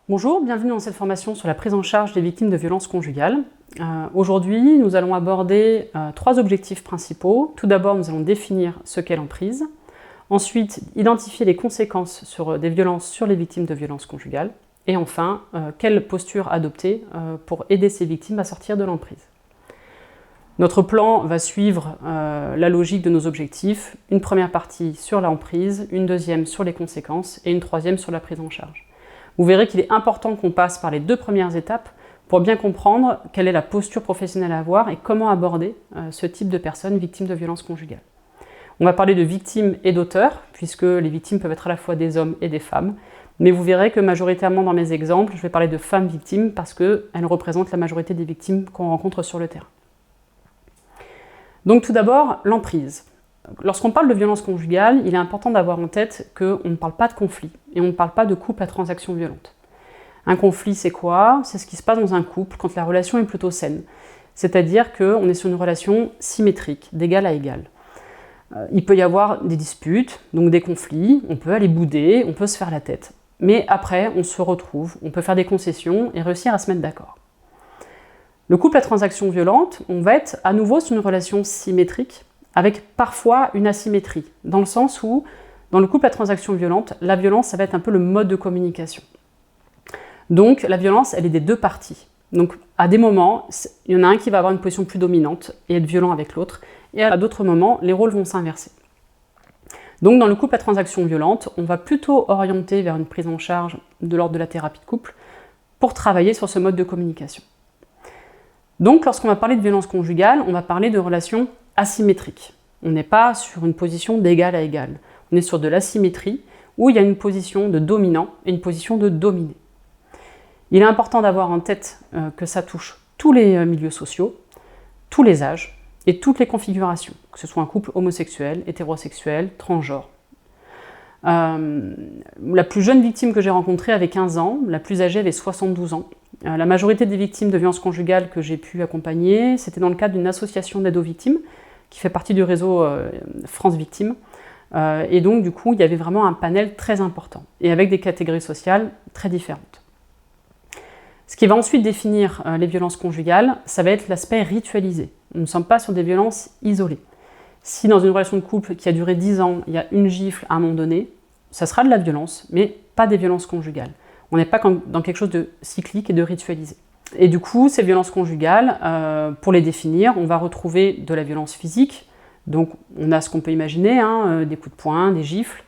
Bonjour, bienvenue dans cette formation sur la prise en charge des victimes de violences conjugales. Aujourd'hui, nous allons aborder 3 objectifs principaux. Tout d'abord, nous allons définir ce qu'est l'emprise. Ensuite, identifier les conséquences des violences sur les victimes de violences conjugales. Et enfin, quelle posture adopter pour aider ces victimes à sortir de l'emprise. Notre plan va suivre la logique de nos objectifs. Une première partie sur l'emprise, une deuxième sur les conséquences et une troisième sur la prise en charge. Vous verrez qu'il est important qu'on passe par les 2 premières étapes pour bien comprendre quelle est la posture professionnelle à avoir et comment aborder ce type de personnes victimes de violences conjugales. On va parler de victimes et d'auteurs, puisque les victimes peuvent être à la fois des hommes et des femmes, mais vous verrez que majoritairement dans mes exemples, je vais parler de femmes victimes parce qu'elles représentent la majorité des victimes qu'on rencontre sur le terrain. Donc tout d'abord, l'emprise. Lorsqu'on parle de violence conjugale, il est important d'avoir en tête qu'on ne parle pas de conflit et on ne parle pas de couple à transaction violente. Un conflit, c'est quoi? C'est ce qui se passe dans un couple quand la relation est plutôt saine. C'est-à-dire qu'on est sur une relation symétrique, d'égal à égal. Il peut y avoir des disputes, donc des conflits, on peut aller bouder, on peut se faire la tête. Mais après, on se retrouve, on peut faire des concessions et réussir à se mettre d'accord. Le couple à transaction violente, on va être à nouveau sur une relation symétrique, avec parfois une asymétrie, dans le sens où, dans le couple à transaction violente, la violence, ça va être un peu le mode de communication. Donc, la violence, elle est des 2 parties. Donc, à des moments, il y en a un qui va avoir une position plus dominante et être violent avec l'autre, et à d'autres moments, les rôles vont s'inverser. Donc, dans le couple à transaction violente, on va plutôt orienter vers une prise en charge de l'ordre de la thérapie de couple pour travailler sur ce mode de communication. Donc, lorsqu'on va parler de violence conjugale, on va parler de relations asymétriques. On n'est pas sur une position d'égal à égal. On est sur de l'asymétrie où il y a une position de dominant et une position de dominé. Il est important d'avoir en tête que ça touche tous les milieux sociaux, tous les âges et toutes les configurations, que ce soit un couple homosexuel, hétérosexuel, transgenre. La plus jeune victime que j'ai rencontrée avait 15 ans, la plus âgée avait 72 ans. La majorité des victimes de violences conjugales que j'ai pu accompagner, c'était dans le cadre d'une association d'aide aux victimes, qui fait partie du réseau France Victimes. Et donc, du coup, il y avait vraiment un panel très important, et avec des catégories sociales très différentes. Ce qui va ensuite définir les violences conjugales, ça va être l'aspect ritualisé. Nous ne sommes pas sur des violences isolées. Si dans une relation de couple qui a duré 10 ans, il y a une gifle à un moment donné, ça sera de la violence, mais pas des violences conjugales. On n'est pas dans quelque chose de cyclique et de ritualisé. Et du coup, ces violences conjugales, pour les définir, on va retrouver de la violence physique. Donc on a ce qu'on peut imaginer, des coups de poing, des gifles.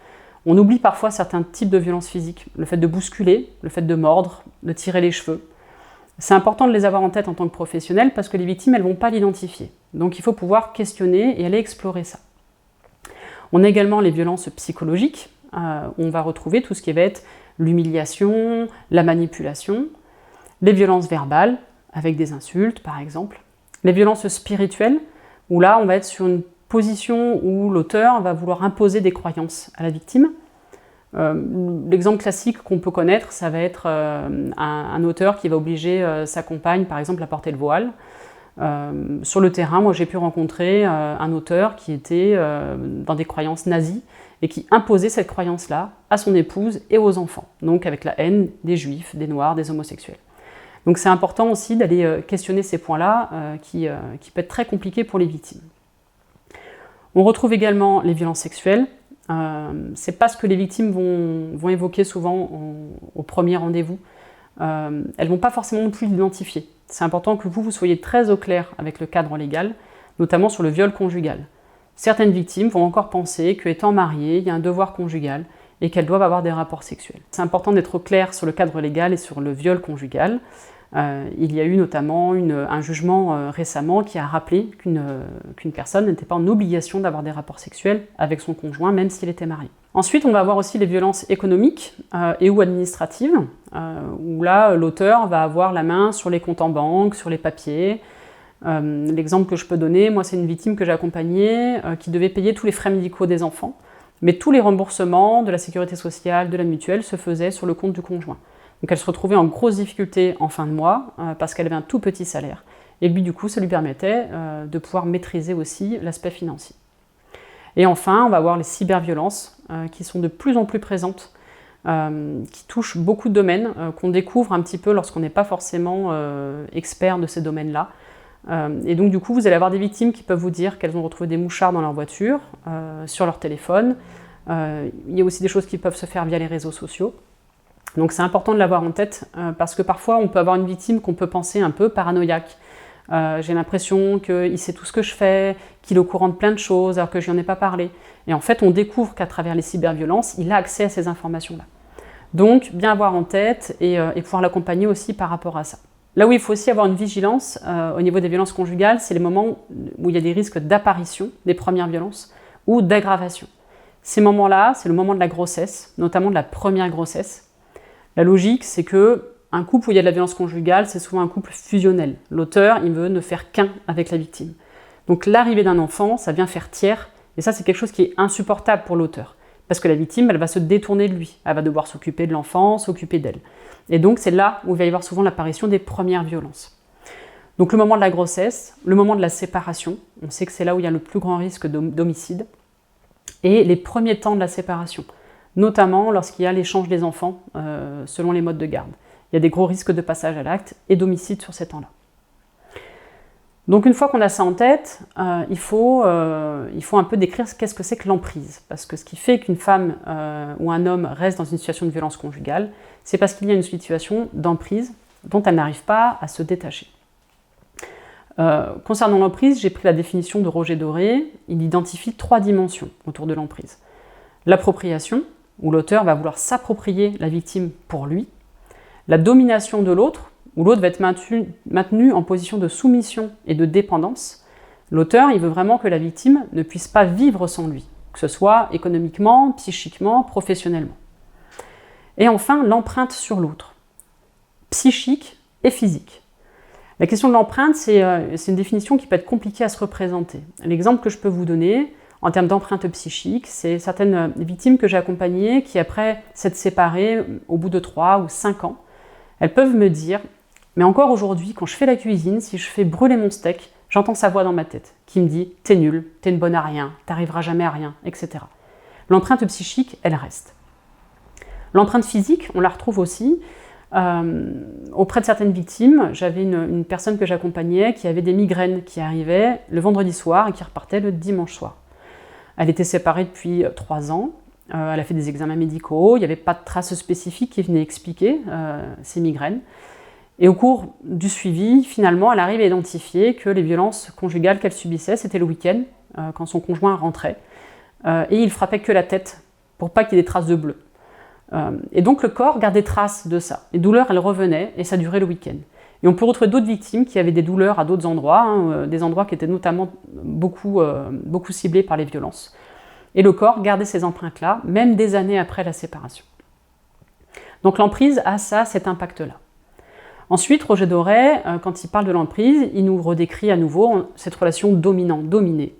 On oublie parfois certains types de violences physiques. Le fait de bousculer, le fait de mordre, de tirer les cheveux. C'est important de les avoir en tête en tant que professionnel parce que les victimes, elles ne vont pas l'identifier. Donc il faut pouvoir questionner et aller explorer ça. On a également les violences psychologiques. On va retrouver tout ce qui va être l'humiliation, la manipulation, les violences verbales, avec des insultes par exemple, les violences spirituelles, où là on va être sur une position où l'auteur va vouloir imposer des croyances à la victime. L'exemple classique qu'on peut connaître, ça va être un auteur qui va obliger sa compagne par exemple à porter le voile. Sur le terrain, moi j'ai pu rencontrer un auteur qui était dans des croyances nazies, et qui imposait cette croyance-là à son épouse et aux enfants, donc avec la haine des juifs, des noirs, des homosexuels. Donc c'est important aussi d'aller questionner ces points-là qui peuvent être très compliqués pour les victimes. On retrouve également les violences sexuelles. C'est pas ce que les victimes vont évoquer souvent au premier rendez-vous. Elles ne vont pas forcément non plus l'identifier. C'est important que vous soyez très au clair avec le cadre légal, notamment sur le viol conjugal. Certaines victimes vont encore penser qu'étant mariées, il y a un devoir conjugal et qu'elles doivent avoir des rapports sexuels. C'est important d'être clair sur le cadre légal et sur le viol conjugal. Il y a eu notamment un jugement récemment qui a rappelé qu'une personne n'était pas en obligation d'avoir des rapports sexuels avec son conjoint, même s'il était marié. Ensuite, on va avoir aussi les violences économiques et ou administratives, où là, l'auteur va avoir la main sur les comptes en banque, sur les papiers. L'exemple que je peux donner, moi c'est une victime que j'ai accompagnée qui devait payer tous les frais médicaux des enfants, mais tous les remboursements de la sécurité sociale, de la mutuelle se faisaient sur le compte du conjoint. Donc elle se retrouvait en grosse difficulté en fin de mois parce qu'elle avait un tout petit salaire. Et lui du coup ça lui permettait de pouvoir maîtriser aussi l'aspect financier. Et enfin on va avoir les cyberviolences qui sont de plus en plus présentes qui touche beaucoup de domaines, qu'on découvre un petit peu lorsqu'on n'est pas forcément expert de ces domaines-là. Et donc du coup, vous allez avoir des victimes qui peuvent vous dire qu'elles ont retrouvé des mouchards dans leur voiture, sur leur téléphone. Il y a aussi des choses qui peuvent se faire via les réseaux sociaux. Donc c'est important de l'avoir en tête, parce que parfois on peut avoir une victime qu'on peut penser un peu paranoïaque. J'ai l'impression qu'il sait tout ce que je fais, qu'il est au courant de plein de choses alors que je lui en ai pas parlé. Et en fait, on découvre qu'à travers les cyberviolences, il a accès à ces informations-là. Donc, bien avoir en tête et pouvoir l'accompagner aussi par rapport à ça. Là où il faut aussi avoir une vigilance au niveau des violences conjugales, c'est les moments où il y a des risques d'apparition des premières violences ou d'aggravation. Ces moments-là, c'est le moment de la grossesse, notamment de la première grossesse. La logique, c'est que un couple où il y a de la violence conjugale, c'est souvent un couple fusionnel. L'auteur, il veut ne faire qu'un avec la victime. Donc l'arrivée d'un enfant, ça vient faire tiers, et ça c'est quelque chose qui est insupportable pour l'auteur. Parce que la victime, elle va se détourner de lui. Elle va devoir s'occuper de l'enfant, s'occuper d'elle. Et donc c'est là où il va y avoir souvent l'apparition des premières violences. Donc le moment de la grossesse, le moment de la séparation, on sait que c'est là où il y a le plus grand risque d'homicide, et les premiers temps de la séparation, notamment lorsqu'il y a l'échange des enfants selon les modes de garde. Il y a des gros risques de passage à l'acte et d'homicide sur ces temps-là. Donc une fois qu'on a ça en tête, il faut un peu décrire qu'est-ce que c'est que l'emprise. Parce que ce qui fait qu'une femme ou un homme reste dans une situation de violence conjugale, c'est parce qu'il y a une situation d'emprise dont elle n'arrive pas à se détacher. Concernant l'emprise, j'ai pris la définition de Roger Doré. Il identifie 3 dimensions autour de l'emprise. L'appropriation, où l'auteur va vouloir s'approprier la victime pour lui. La domination de l'autre, où l'autre va être maintenu en position de soumission et de dépendance. L'auteur, il veut vraiment que la victime ne puisse pas vivre sans lui, que ce soit économiquement, psychiquement, professionnellement. Et enfin, l'empreinte sur l'autre, psychique et physique. La question de l'empreinte, c'est une définition qui peut être compliquée à se représenter. L'exemple que je peux vous donner, en termes d'empreinte psychique, c'est certaines victimes que j'ai accompagnées qui, après s'être séparées au bout de 3 ou 5 ans, elles peuvent me dire « Mais encore aujourd'hui, quand je fais la cuisine, si je fais brûler mon steak, j'entends sa voix dans ma tête qui me dit « T'es nul, t'es une bonne à rien, t'arriveras jamais à rien, etc. » L'empreinte psychique, elle reste. L'empreinte physique, on la retrouve aussi. Auprès de certaines victimes, j'avais une personne que j'accompagnais qui avait des migraines qui arrivaient le vendredi soir et qui repartait le dimanche soir. Elle était séparée depuis 3 ans. Elle a fait des examens médicaux, il n'y avait pas de traces spécifiques qui venaient expliquer ces migraines. Et au cours du suivi, finalement, elle arrive à identifier que les violences conjugales qu'elle subissait, c'était le week-end, quand son conjoint rentrait, et il frappait que la tête, pour pas qu'il y ait des traces de bleu. Et donc le corps gardait trace de ça. Les douleurs, elles revenaient, et ça durait le week-end. Et on peut retrouver d'autres victimes qui avaient des douleurs à d'autres endroits, des endroits qui étaient notamment beaucoup ciblés par les violences. Et le corps gardait ces empreintes-là, même des années après la séparation. Donc l'emprise a cet impact-là. Ensuite, Roger Doré, quand il parle de l'emprise, il nous redécrit à nouveau cette relation dominant-dominé,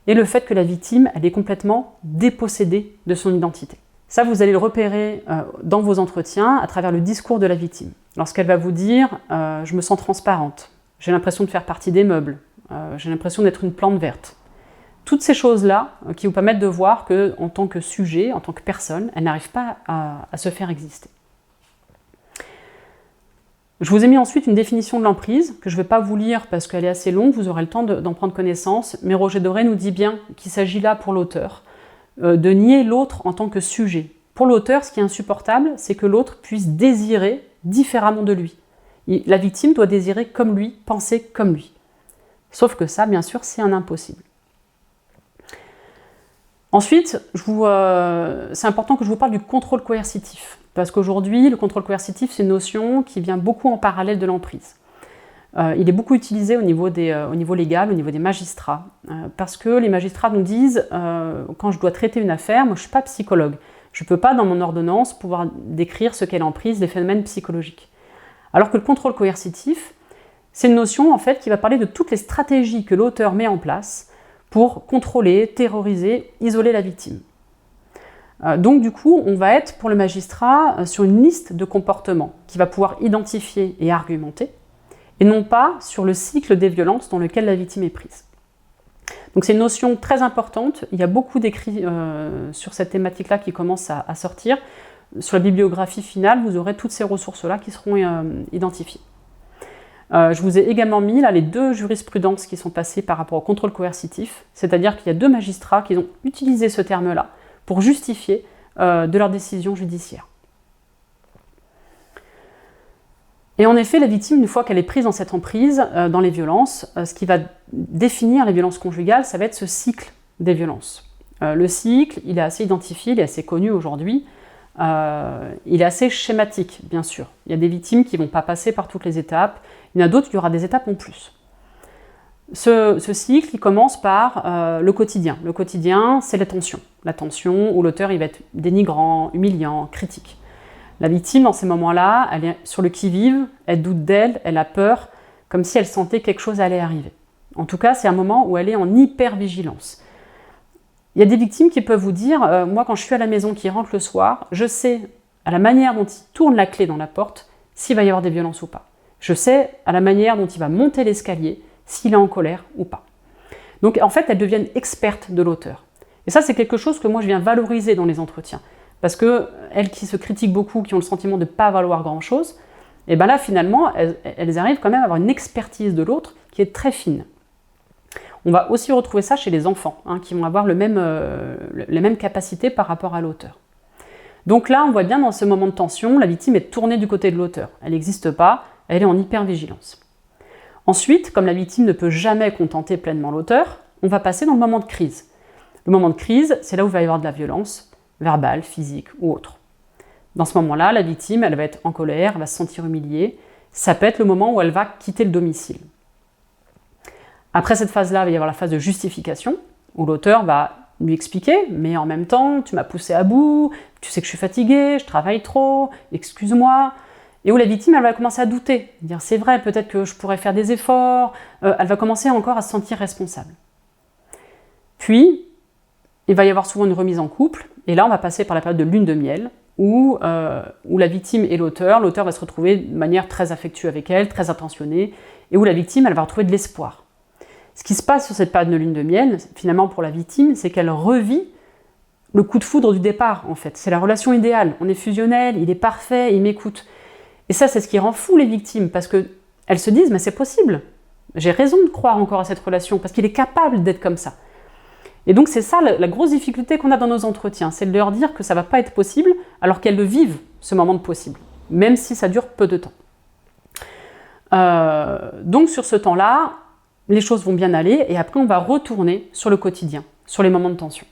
et le fait que la victime, elle est complètement dépossédée de son identité. Ça, vous allez le repérer dans vos entretiens à travers le discours de la victime. Lorsqu'elle va vous dire « je me sens transparente, j'ai l'impression de faire partie des meubles, j'ai l'impression d'être une plante verte ». Toutes ces choses-là qui vous permettent de voir qu'en tant que sujet, en tant que personne, elle n'arrive pas à se faire exister. Je vous ai mis ensuite une définition de l'emprise, que je ne vais pas vous lire parce qu'elle est assez longue, vous aurez le temps d'en prendre connaissance, mais Roger Doré nous dit bien qu'il s'agit là pour l'auteur de nier l'autre en tant que sujet. Pour l'auteur, ce qui est insupportable, c'est que l'autre puisse désirer différemment de lui. La victime doit désirer comme lui, penser comme lui. Sauf que ça, bien sûr, c'est un impossible. Ensuite, c'est important que je vous parle du contrôle coercitif. Parce qu'aujourd'hui, le contrôle coercitif, c'est une notion qui vient beaucoup en parallèle de l'emprise. Il est beaucoup utilisé au niveau légal, au niveau des magistrats. Parce que les magistrats nous disent, quand je dois traiter une affaire, moi je ne suis pas psychologue. Je ne peux pas, dans mon ordonnance, pouvoir décrire ce qu'est l'emprise, les phénomènes psychologiques. Alors que le contrôle coercitif, c'est une notion en fait qui va parler de toutes les stratégies que l'auteur met en place pour contrôler, terroriser, isoler la victime. Donc du coup, on va être pour le magistrat sur une liste de comportements qu'il va pouvoir identifier et argumenter, et non pas sur le cycle des violences dans lequel la victime est prise. Donc c'est une notion très importante, il y a beaucoup d'écrits sur cette thématique-là qui commencent à sortir. sur la bibliographie finale, vous aurez toutes ces ressources-là qui seront identifiées. Je vous ai également mis là les 2 jurisprudences qui sont passées par rapport au contrôle coercitif, c'est-à-dire qu'il y a 2 magistrats qui ont utilisé ce terme-là pour justifier de leur décision judiciaire. Et en effet, la victime, une fois qu'elle est prise dans cette emprise, dans les violences, ce qui va définir les violences conjugales, ça va être ce cycle des violences. Le cycle, il est assez identifié, il est assez connu aujourd'hui, il est assez schématique, bien sûr. Il y a des victimes qui ne vont pas passer par toutes les étapes, il y en a d'autres qui aura des étapes en plus. Ce cycle, il commence par le quotidien. Le quotidien, c'est la tension où l'auteur il va être dénigrant, humiliant, critique. La victime, dans ces moments-là, elle est sur le qui-vive, elle doute d'elle, elle a peur, comme si elle sentait quelque chose allait arriver. En tout cas, c'est un moment où elle est en hyper-vigilance. Il y a des victimes qui peuvent vous dire moi, quand je suis à la maison, qui rentre le soir, je sais, à la manière dont il tourne la clé dans la porte, s'il va y avoir des violences ou pas. Je sais, à la manière dont il va monter l'escalier, s'il est en colère ou pas. Donc, en fait, elles deviennent expertes de l'auteur. Et ça, c'est quelque chose que moi, je viens valoriser dans les entretiens. Parce qu'elles qui se critiquent beaucoup, qui ont le sentiment de ne pas valoir grand-chose, et bien là, finalement, elles arrivent quand même à avoir une expertise de l'autre qui est très fine. On va aussi retrouver ça chez les enfants, qui vont avoir les mêmes capacités par rapport à l'auteur. Donc là, on voit bien dans ce moment de tension, la victime est tournée du côté de l'auteur. Elle n'existe pas, elle est en hypervigilance. Ensuite, comme la victime ne peut jamais contenter pleinement l'auteur, on va passer dans le moment de crise. Le moment de crise, c'est là où il va y avoir de la violence, verbale, physique ou autre. Dans ce moment-là, la victime, elle va être en colère, elle va se sentir humiliée. Ça peut être le moment où elle va quitter le domicile. Après cette phase-là, il va y avoir la phase de justification, où l'auteur va lui expliquer, mais en même temps, tu m'as poussé à bout, tu sais que je suis fatiguée, je travaille trop, excuse-moi. Et où la victime, elle va commencer à douter, dire c'est vrai, peut-être que je pourrais faire des efforts, elle va commencer encore à se sentir responsable. Puis, il va y avoir souvent une remise en couple, et là on va passer par la période de lune de miel, où la victime et l'auteur va se retrouver de manière très affectueuse avec elle, très attentionnée, et où la victime elle va retrouver de l'espoir. Ce qui se passe sur cette période de lune de miel, finalement pour la victime, c'est qu'elle revit le coup de foudre du départ en fait. C'est la relation idéale, on est fusionnel, il est parfait, il m'écoute. Et ça c'est ce qui rend fou les victimes, parce qu'elles se disent mais c'est possible, j'ai raison de croire encore à cette relation, parce qu'il est capable d'être comme ça. Et donc c'est ça la grosse difficulté qu'on a dans nos entretiens, c'est de leur dire que ça ne va pas être possible alors qu'elles le vivent, ce moment de possible, même si ça dure peu de temps. Donc sur ce temps-là, les choses vont bien aller et après on va retourner sur le quotidien, sur les moments de tension.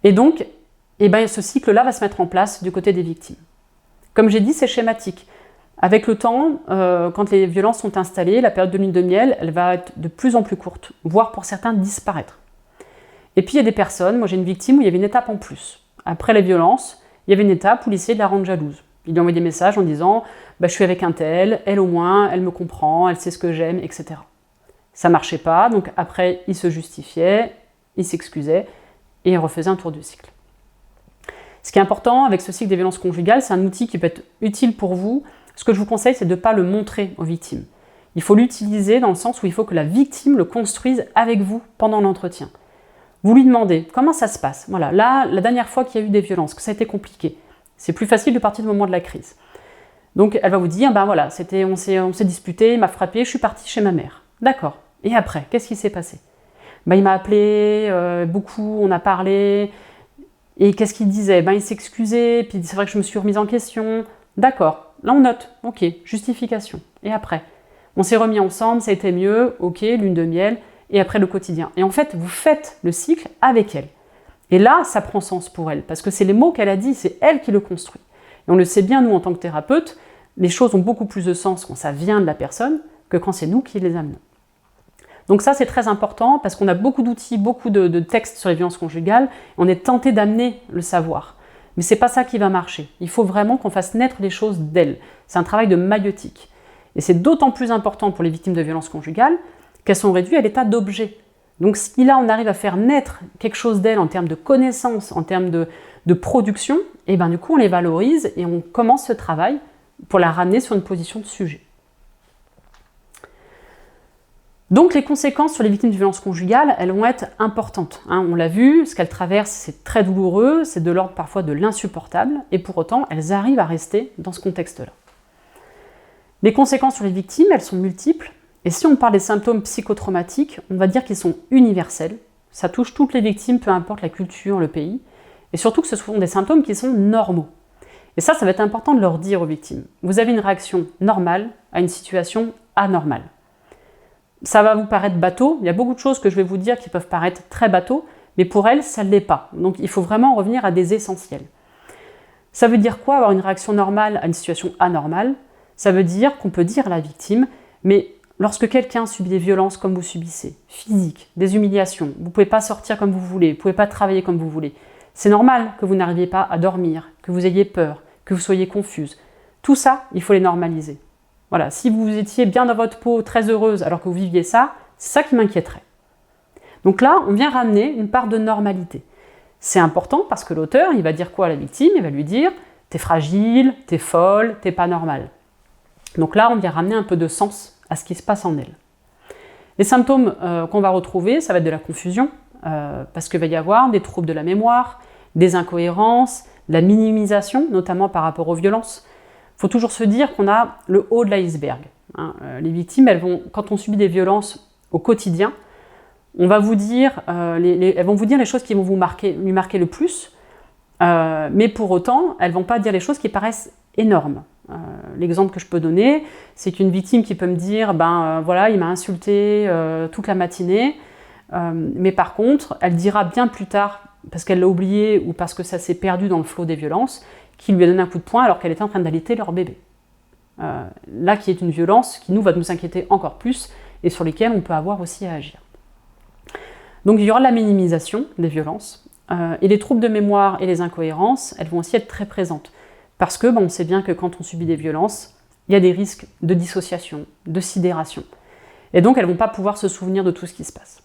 Et donc, ce cycle-là va se mettre en place du côté des victimes. Comme j'ai dit, c'est schématique. Avec le temps, quand les violences sont installées, la période de lune de miel, elle va être de plus en plus courte, voire pour certains disparaître. Et puis il y a des personnes, moi j'ai une victime où il y avait une étape en plus. Après les violences, il y avait une étape où il essayait de la rendre jalouse. Il lui envoyait des messages en disant je suis avec un tel, elle au moins, elle me comprend, elle sait ce que j'aime, etc. Ça marchait pas, donc après il se justifiait, il s'excusait et il refaisait un tour du cycle. Ce qui est important avec ce cycle des violences conjugales, c'est un outil qui peut être utile pour vous. Ce que je vous conseille, c'est de ne pas le montrer aux victimes. Il faut l'utiliser dans le sens où il faut que la victime le construise avec vous pendant l'entretien. Vous lui demandez comment ça se passe. Voilà, là, la dernière fois qu'il y a eu des violences, que ça a été compliqué. C'est plus facile de partir du moment de la crise. Donc elle va vous dire, voilà, on s'est disputé, il m'a frappé, je suis partie chez ma mère. D'accord. Et après, qu'est-ce qui s'est passé ? Il m'a appelé, beaucoup, on a parlé. Et qu'est-ce qu'il disait ? Il s'excusait, puis c'est vrai que je me suis remise en question. D'accord. Là on note, ok, justification. Et après, on s'est remis ensemble, ça a été mieux, ok, lune de miel. Et après le quotidien. Et en fait, vous faites le cycle avec elle. Et là, ça prend sens pour elle, parce que c'est les mots qu'elle a dit, c'est elle qui le construit. Et on le sait bien, nous, en tant que thérapeute, les choses ont beaucoup plus de sens quand ça vient de la personne que quand c'est nous qui les amenons. Donc ça, c'est très important, parce qu'on a beaucoup d'outils, beaucoup de textes sur les violences conjugales, et on est tenté d'amener le savoir. Mais c'est pas ça qui va marcher. Il faut vraiment qu'on fasse naître les choses d'elle. C'est un travail de maïeutique. Et c'est d'autant plus important pour les victimes de violences conjugales, qu'elles sont réduites à l'état d'objet. Donc si là on arrive à faire naître quelque chose d'elles en termes de connaissances, en termes de production, et du coup on les valorise et on commence ce travail pour la ramener sur une position de sujet. Donc les conséquences sur les victimes de violences conjugales, elles vont être importantes. On l'a vu, ce qu'elles traversent, c'est très douloureux, c'est de l'ordre parfois de l'insupportable, et pour autant, elles arrivent à rester dans ce contexte-là. Les conséquences sur les victimes, elles sont multiples, et si on parle des symptômes psychotraumatiques, on va dire qu'ils sont universels. Ça touche toutes les victimes, peu importe la culture, le pays, et surtout que ce sont des symptômes qui sont normaux. Et ça va être important de leur dire aux victimes. Vous avez une réaction normale à une situation anormale. Ça va vous paraître bateau, il y a beaucoup de choses que je vais vous dire qui peuvent paraître très bateau, mais pour elles, ça ne l'est pas. Donc il faut vraiment revenir à des essentiels. Ça veut dire quoi, avoir une réaction normale à une situation anormale? Ça veut dire qu'on peut dire à la victime, mais lorsque quelqu'un subit des violences comme vous subissez, physiques, des humiliations, vous ne pouvez pas sortir comme vous voulez, vous ne pouvez pas travailler comme vous voulez, c'est normal que vous n'arriviez pas à dormir, que vous ayez peur, que vous soyez confuse. Tout ça, il faut les normaliser. Voilà, si vous étiez bien dans votre peau, très heureuse, alors que vous viviez ça, c'est ça qui m'inquiéterait. Donc là, on vient ramener une part de normalité. C'est important parce que l'auteur, il va dire quoi à la victime? Il va lui dire « t'es fragile, t'es folle, t'es pas normale ». Donc là, on vient ramener un peu de sens à ce qui se passe en elle. Les symptômes qu'on va retrouver, ça va être de la confusion, parce qu'il va y avoir des troubles de la mémoire, des incohérences, la minimisation, notamment par rapport aux violences. Il faut toujours se dire qu'on a le haut de l'iceberg. Les victimes, quand on subit des violences au quotidien, on va vous dire, elles vont vous dire les choses qui vont lui marquer le plus, mais pour autant, elles ne vont pas dire les choses qui paraissent énormes. L'exemple que je peux donner, c'est qu'une victime qui peut me dire voilà, il m'a insulté toute la matinée, mais par contre, elle dira bien plus tard, parce qu'elle l'a oublié ou parce que ça s'est perdu dans le flot des violences, qu'il lui a donné un coup de poing alors qu'elle était en train d'allaiter leur bébé. Là, qui est une violence qui va nous inquiéter encore plus et sur lesquelles on peut avoir aussi à agir. Donc il y aura la minimisation des violences, et les troubles de mémoire et les incohérences, elles vont aussi être très présentes. Parce que on sait bien que quand on subit des violences, il y a des risques de dissociation, de sidération. Et donc elles ne vont pas pouvoir se souvenir de tout ce qui se passe.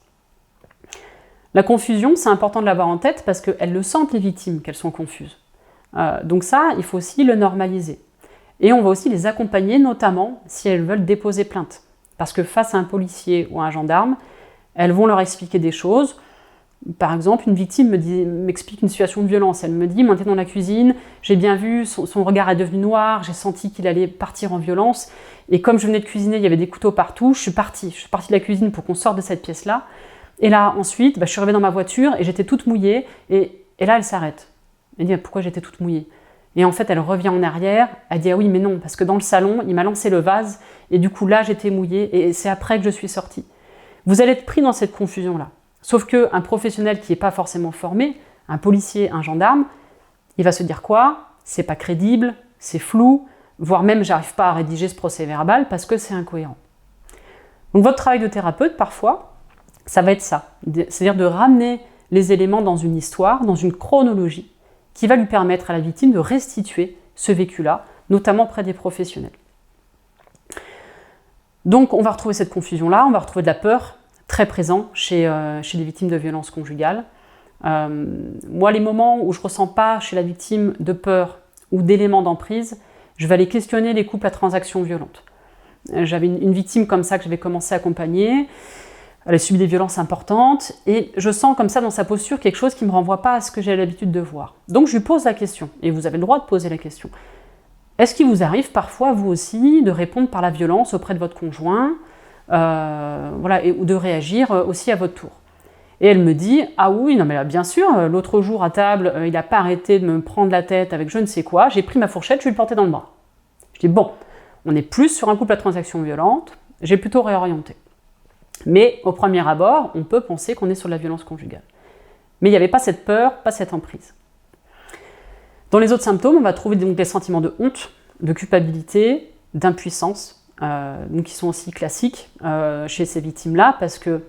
La confusion, c'est important de l'avoir en tête parce qu'elles le sentent, les victimes, qu'elles sont confuses. Donc ça, il faut aussi le normaliser. Et on va aussi les accompagner, notamment si elles veulent déposer plainte. Parce que face à un policier ou à un gendarme, elles vont leur expliquer des choses. Par exemple, une victime m'explique une situation de violence. Elle me dit, moi, j'étais dans la cuisine, j'ai bien vu, son regard est devenu noir, j'ai senti qu'il allait partir en violence. Et comme je venais de cuisiner, il y avait des couteaux partout, je suis partie de la cuisine pour qu'on sorte de cette pièce-là. Et là, ensuite, je suis arrivée dans ma voiture et j'étais toute mouillée. Et là, elle s'arrête. Elle dit, pourquoi j'étais toute mouillée? Et en fait, elle revient en arrière, elle dit, ah oui, mais non, parce que dans le salon, il m'a lancé le vase, et du coup, là, j'étais mouillée, et c'est après que je suis sortie. Vous allez être pris dans cette confusion-là. Sauf qu'un professionnel qui n'est pas forcément formé, un policier, un gendarme, il va se dire quoi? C'est pas crédible, c'est flou, voire même j'arrive pas à rédiger ce procès-verbal parce que c'est incohérent. Donc votre travail de thérapeute, parfois, ça va être ça. C'est-à-dire de ramener les éléments dans une histoire, dans une chronologie, qui va lui permettre à la victime de restituer ce vécu-là, notamment auprès des professionnels. Donc on va retrouver cette confusion-là, on va retrouver de la peur, très présent chez les victimes de violences conjugales. Moi, les moments où je ne ressens pas chez la victime de peur ou d'éléments d'emprise, je vais aller questionner les couples à transaction violente. J'avais une victime comme ça que j'avais commencé à accompagner. Elle a subi des violences importantes et je sens comme ça dans sa posture quelque chose qui ne me renvoie pas à ce que j'ai l'habitude de voir. Donc je lui pose la question, et vous avez le droit de poser la question. Est-ce qu'il vous arrive parfois, vous aussi, de répondre par la violence auprès de votre conjoint, ou de réagir aussi à votre tour? Et elle me dit, ah oui, non mais là, bien sûr, l'autre jour à table, il n'a pas arrêté de me prendre la tête avec je ne sais quoi, j'ai pris ma fourchette, je lui ai porté dans le bras. Je dis, bon, on est plus sur un couple à transaction violente, j'ai plutôt réorienté. Mais au premier abord, on peut penser qu'on est sur la violence conjugale. Mais il n'y avait pas cette peur, pas cette emprise. Dans les autres symptômes, on va trouver donc des sentiments de honte, de culpabilité, d'impuissance, donc qui sont aussi classiques chez ces victimes-là, parce que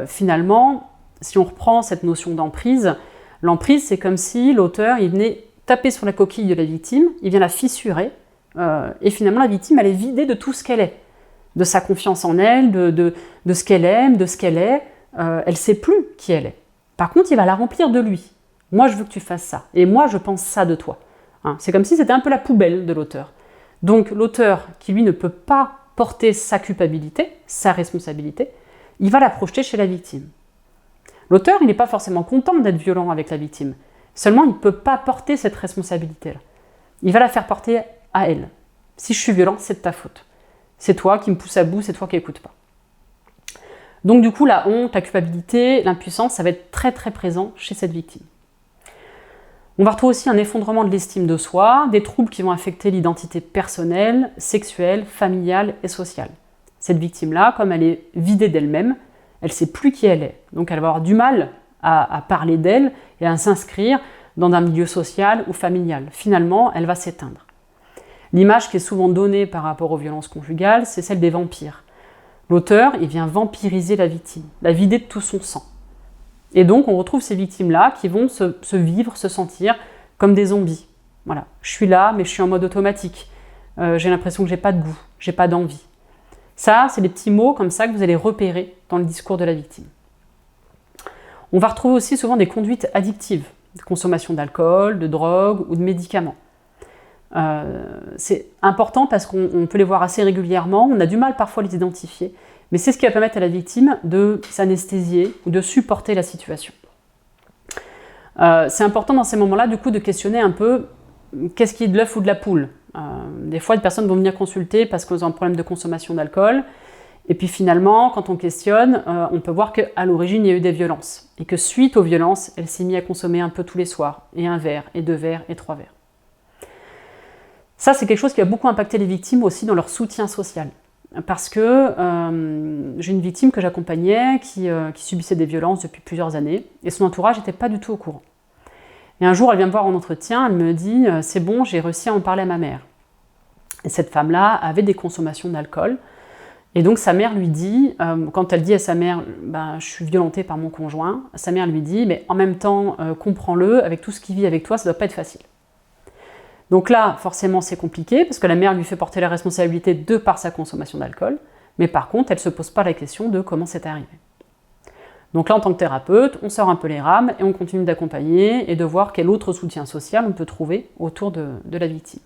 finalement, si on reprend cette notion d'emprise, l'emprise, c'est comme si l'auteur il venait taper sur la coquille de la victime, il vient la fissurer, et finalement la victime, elle est vidée de tout ce qu'elle est, de sa confiance en elle, de ce qu'elle aime, de ce qu'elle est, elle ne sait plus qui elle est. Par contre, il va la remplir de lui. Moi, je veux que tu fasses ça, et moi, je pense ça de toi. C'est comme si c'était un peu la poubelle de l'auteur. Donc l'auteur qui, lui, ne peut pas porter sa culpabilité, sa responsabilité, il va la projeter chez la victime. L'auteur, il n'est pas forcément content d'être violent avec la victime, seulement il ne peut pas porter cette responsabilité-là. Il va la faire porter à elle. Si je suis violent, c'est de ta faute. C'est toi qui me pousse à bout, c'est toi qui n'écoutes pas. Donc du coup, la honte, la culpabilité, l'impuissance, ça va être très très présent chez cette victime. On va retrouver aussi un effondrement de l'estime de soi, des troubles qui vont affecter l'identité personnelle, sexuelle, familiale et sociale. Cette victime-là, comme elle est vidée d'elle-même, elle ne sait plus qui elle est. Donc elle va avoir du mal à parler d'elle et à s'inscrire dans un milieu social ou familial. Finalement, elle va s'éteindre. L'image qui est souvent donnée par rapport aux violences conjugales, c'est celle des vampires. L'auteur, il vient vampiriser la victime, la vider de tout son sang. Et donc, on retrouve ces victimes-là qui vont se vivre, se sentir comme des zombies. Voilà, je suis là, mais je suis en mode automatique. J'ai l'impression que j'ai pas de goût, j'ai pas d'envie. Ça, c'est des petits mots comme ça que vous allez repérer dans le discours de la victime. On va retrouver aussi souvent des conduites addictives, de consommation d'alcool, de drogue ou de médicaments. C'est important parce qu'on peut les voir assez régulièrement, on a du mal parfois à les identifier, mais c'est ce qui va permettre à la victime de s'anesthésier ou de supporter la situation. C'est important dans ces moments-là, du coup, de questionner un peu qu'est-ce qui est de l'œuf ou de la poule. Des fois, des personnes vont venir consulter parce qu'elles ont un problème de consommation d'alcool, et puis finalement, quand on questionne, on peut voir qu'à l'origine, il y a eu des violences, et que suite aux violences, elle s'est mise à consommer un peu tous les soirs, et un verre, et 2 verres, et 3 verres. Ça, c'est quelque chose qui a beaucoup impacté les victimes aussi dans leur soutien social. Parce que j'ai une victime que j'accompagnais qui subissait des violences depuis plusieurs années et son entourage n'était pas du tout au courant. Et un jour, elle vient me voir en entretien, elle me dit « c'est bon, j'ai réussi à en parler à ma mère ». Et cette femme-là avait des consommations d'alcool. Et donc sa mère lui dit, quand elle dit à sa mère « je suis violentée par mon conjoint », sa mère lui dit « mais en même temps, comprends-le, avec tout ce qu'il vit avec toi, ça ne doit pas être facile ». Donc là, forcément, c'est compliqué, parce que la mère lui fait porter la responsabilité de par sa consommation d'alcool, mais par contre, elle ne se pose pas la question de comment c'est arrivé. Donc là, en tant que thérapeute, on sort un peu les rames et on continue d'accompagner et de voir quel autre soutien social on peut trouver autour de la victime.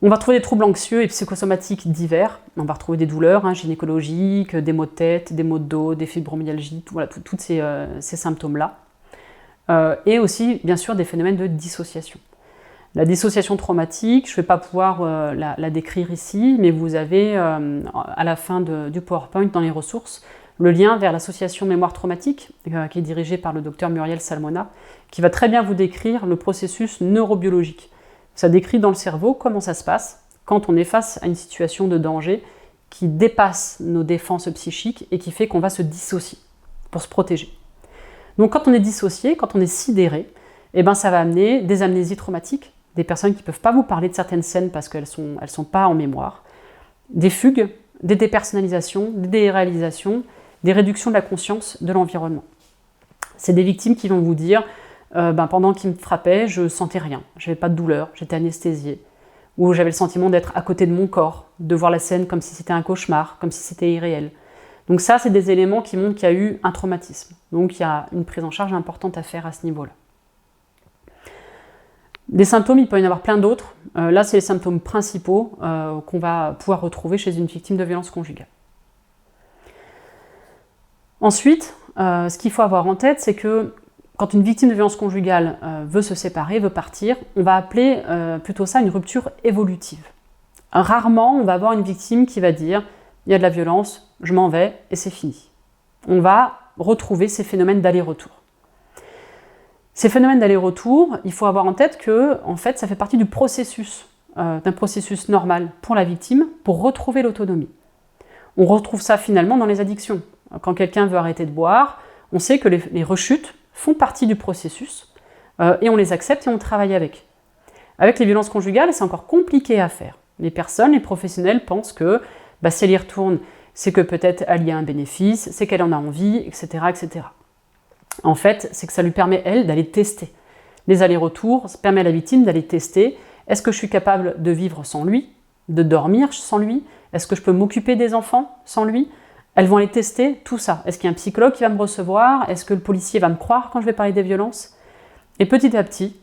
On va trouver des troubles anxieux et psychosomatiques divers. On va retrouver des douleurs gynécologiques, des maux de tête, des maux de dos, des fibromyalgies, voilà, tous ces symptômes-là. Et aussi, bien sûr, des phénomènes de dissociation. La dissociation traumatique, je ne vais pas pouvoir la décrire ici, mais vous avez à la fin du PowerPoint, dans les ressources, le lien vers l'association mémoire traumatique, qui est dirigée par le docteur Muriel Salmona, qui va très bien vous décrire le processus neurobiologique. Ça décrit dans le cerveau comment ça se passe quand on est face à une situation de danger qui dépasse nos défenses psychiques et qui fait qu'on va se dissocier pour se protéger. Donc quand on est dissocié, quand on est sidéré, ça va amener des amnésies traumatiques, des personnes qui ne peuvent pas vous parler de certaines scènes parce qu'elles sont pas en mémoire, des fugues, des dépersonnalisations, des déréalisations, des réductions de la conscience de l'environnement. C'est des victimes qui vont vous dire pendant qu'ils me frappaient, je ne sentais rien, je n'avais pas de douleur, j'étais anesthésiée, ou j'avais le sentiment d'être à côté de mon corps, de voir la scène comme si c'était un cauchemar, comme si c'était irréel. Donc ça, c'est des éléments qui montrent qu'il y a eu un traumatisme. Donc il y a une prise en charge importante à faire à ce niveau-là. Des symptômes, il peut y en avoir plein d'autres. Là, c'est les symptômes principaux qu'on va pouvoir retrouver chez une victime de violence conjugale. Ensuite, ce qu'il faut avoir en tête, c'est que quand une victime de violence conjugale veut se séparer, veut partir, on va appeler plutôt ça une rupture évolutive. Rarement, on va avoir une victime qui va dire « il y a de la violence, je m'en vais et c'est fini ». On va retrouver ces phénomènes d'aller-retour. Ces phénomènes d'aller-retour, il faut avoir en tête que en fait, ça fait partie du processus, d'un processus normal pour la victime pour retrouver l'autonomie. On retrouve ça finalement dans les addictions. Quand quelqu'un veut arrêter de boire, on sait que les rechutes font partie du processus et on les accepte et on travaille avec. Avec les violences conjugales, c'est encore compliqué à faire. Les personnes, les professionnels pensent que si elle y retourne, c'est que peut-être elle y a un bénéfice, c'est qu'elle en a envie, etc., etc. En fait, c'est que ça lui permet, elle, d'aller tester. Les allers-retours, ça permet à la victime d'aller tester. Est-ce que je suis capable de vivre sans lui, de dormir sans lui? Est-ce que je peux m'occuper des enfants sans lui? Elles vont aller tester tout ça. Est-ce qu'il y a un psychologue qui va me recevoir? Est-ce que le policier va me croire quand je vais parler des violences? Et petit à petit,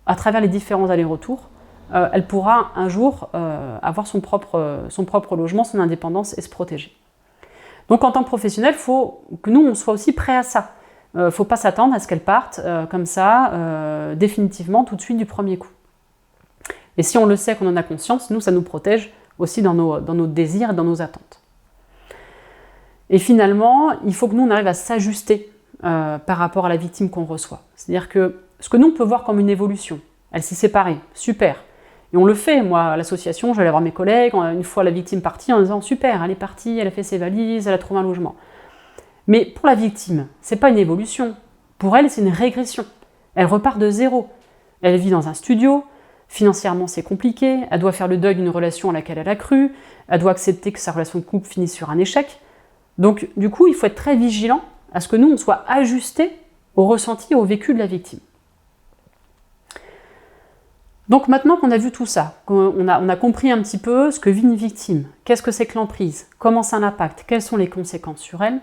à travers les différents allers-retours, elle pourra un jour avoir son propre logement, son indépendance et se protéger. Donc en tant que professionnel, il faut que nous, on soit aussi prêts à ça. Il ne faut pas s'attendre à ce qu'elle parte comme ça, définitivement, tout de suite du premier coup. Et si on le sait, qu'on en a conscience, nous, ça nous protège aussi dans nos désirs et dans nos attentes. Et finalement, il faut que nous, on arrive à s'ajuster par rapport à la victime qu'on reçoit. C'est-à-dire que ce que nous, on peut voir comme une évolution, elle s'est séparée, super. Et on le fait, moi, à l'association, j'allais voir mes collègues, une fois la victime partie, en disant « super, elle est partie, elle a fait ses valises, elle a trouvé un logement ». Mais pour la victime, c'est pas une évolution. Pour elle, c'est une régression. Elle repart de zéro. Elle vit dans un studio, financièrement c'est compliqué, elle doit faire le deuil d'une relation à laquelle elle a cru, elle doit accepter que sa relation de couple finisse sur un échec. Donc du coup, il faut être très vigilant à ce que nous, on soit ajustés au ressenti et au vécu de la victime. Donc maintenant qu'on a vu tout ça, on a compris un petit peu ce que vit une victime, qu'est-ce que c'est que l'emprise, comment ça l'impacte, quelles sont les conséquences sur elle,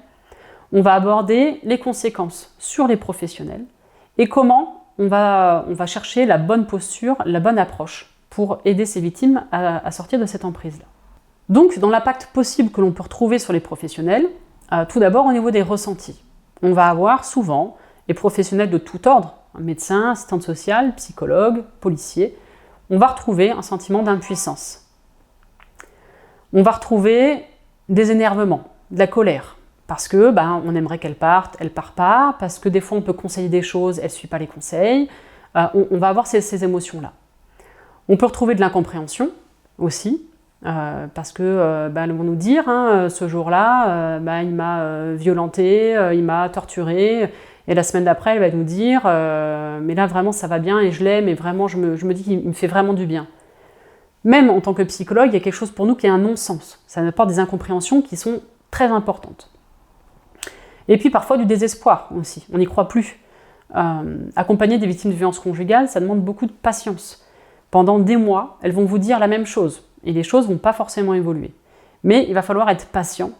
on va aborder les conséquences sur les professionnels et comment on va chercher la bonne posture, la bonne approche pour aider ces victimes à sortir de cette emprise-là. Donc, dans l'impact possible que l'on peut retrouver sur les professionnels, tout d'abord au niveau des ressentis. On va avoir souvent les professionnels de tout ordre, médecins, assistantes sociales, psychologues, policiers, on va retrouver un sentiment d'impuissance. On va retrouver des énervements, de la colère, parce que on aimerait qu'elle parte, elle part pas, parce que des fois on peut conseiller des choses, elle ne suit pas les conseils. On va avoir ces émotions-là. On peut retrouver de l'incompréhension aussi, parce que elles vont nous dire, ce jour-là, il m'a violenté, il m'a torturé, et la semaine d'après, elle va nous dire, mais là vraiment ça va bien et je l'aime, et vraiment je me dis qu'il me fait vraiment du bien. Même en tant que psychologue, il y a quelque chose pour nous qui est un non-sens. Ça apporte des incompréhensions qui sont très importantes. Et puis parfois du désespoir aussi, on n'y croit plus. Accompagner des victimes de violences conjugales, ça demande beaucoup de patience. Pendant des mois, elles vont vous dire la même chose, et les choses ne vont pas forcément évoluer. Mais il va falloir être patient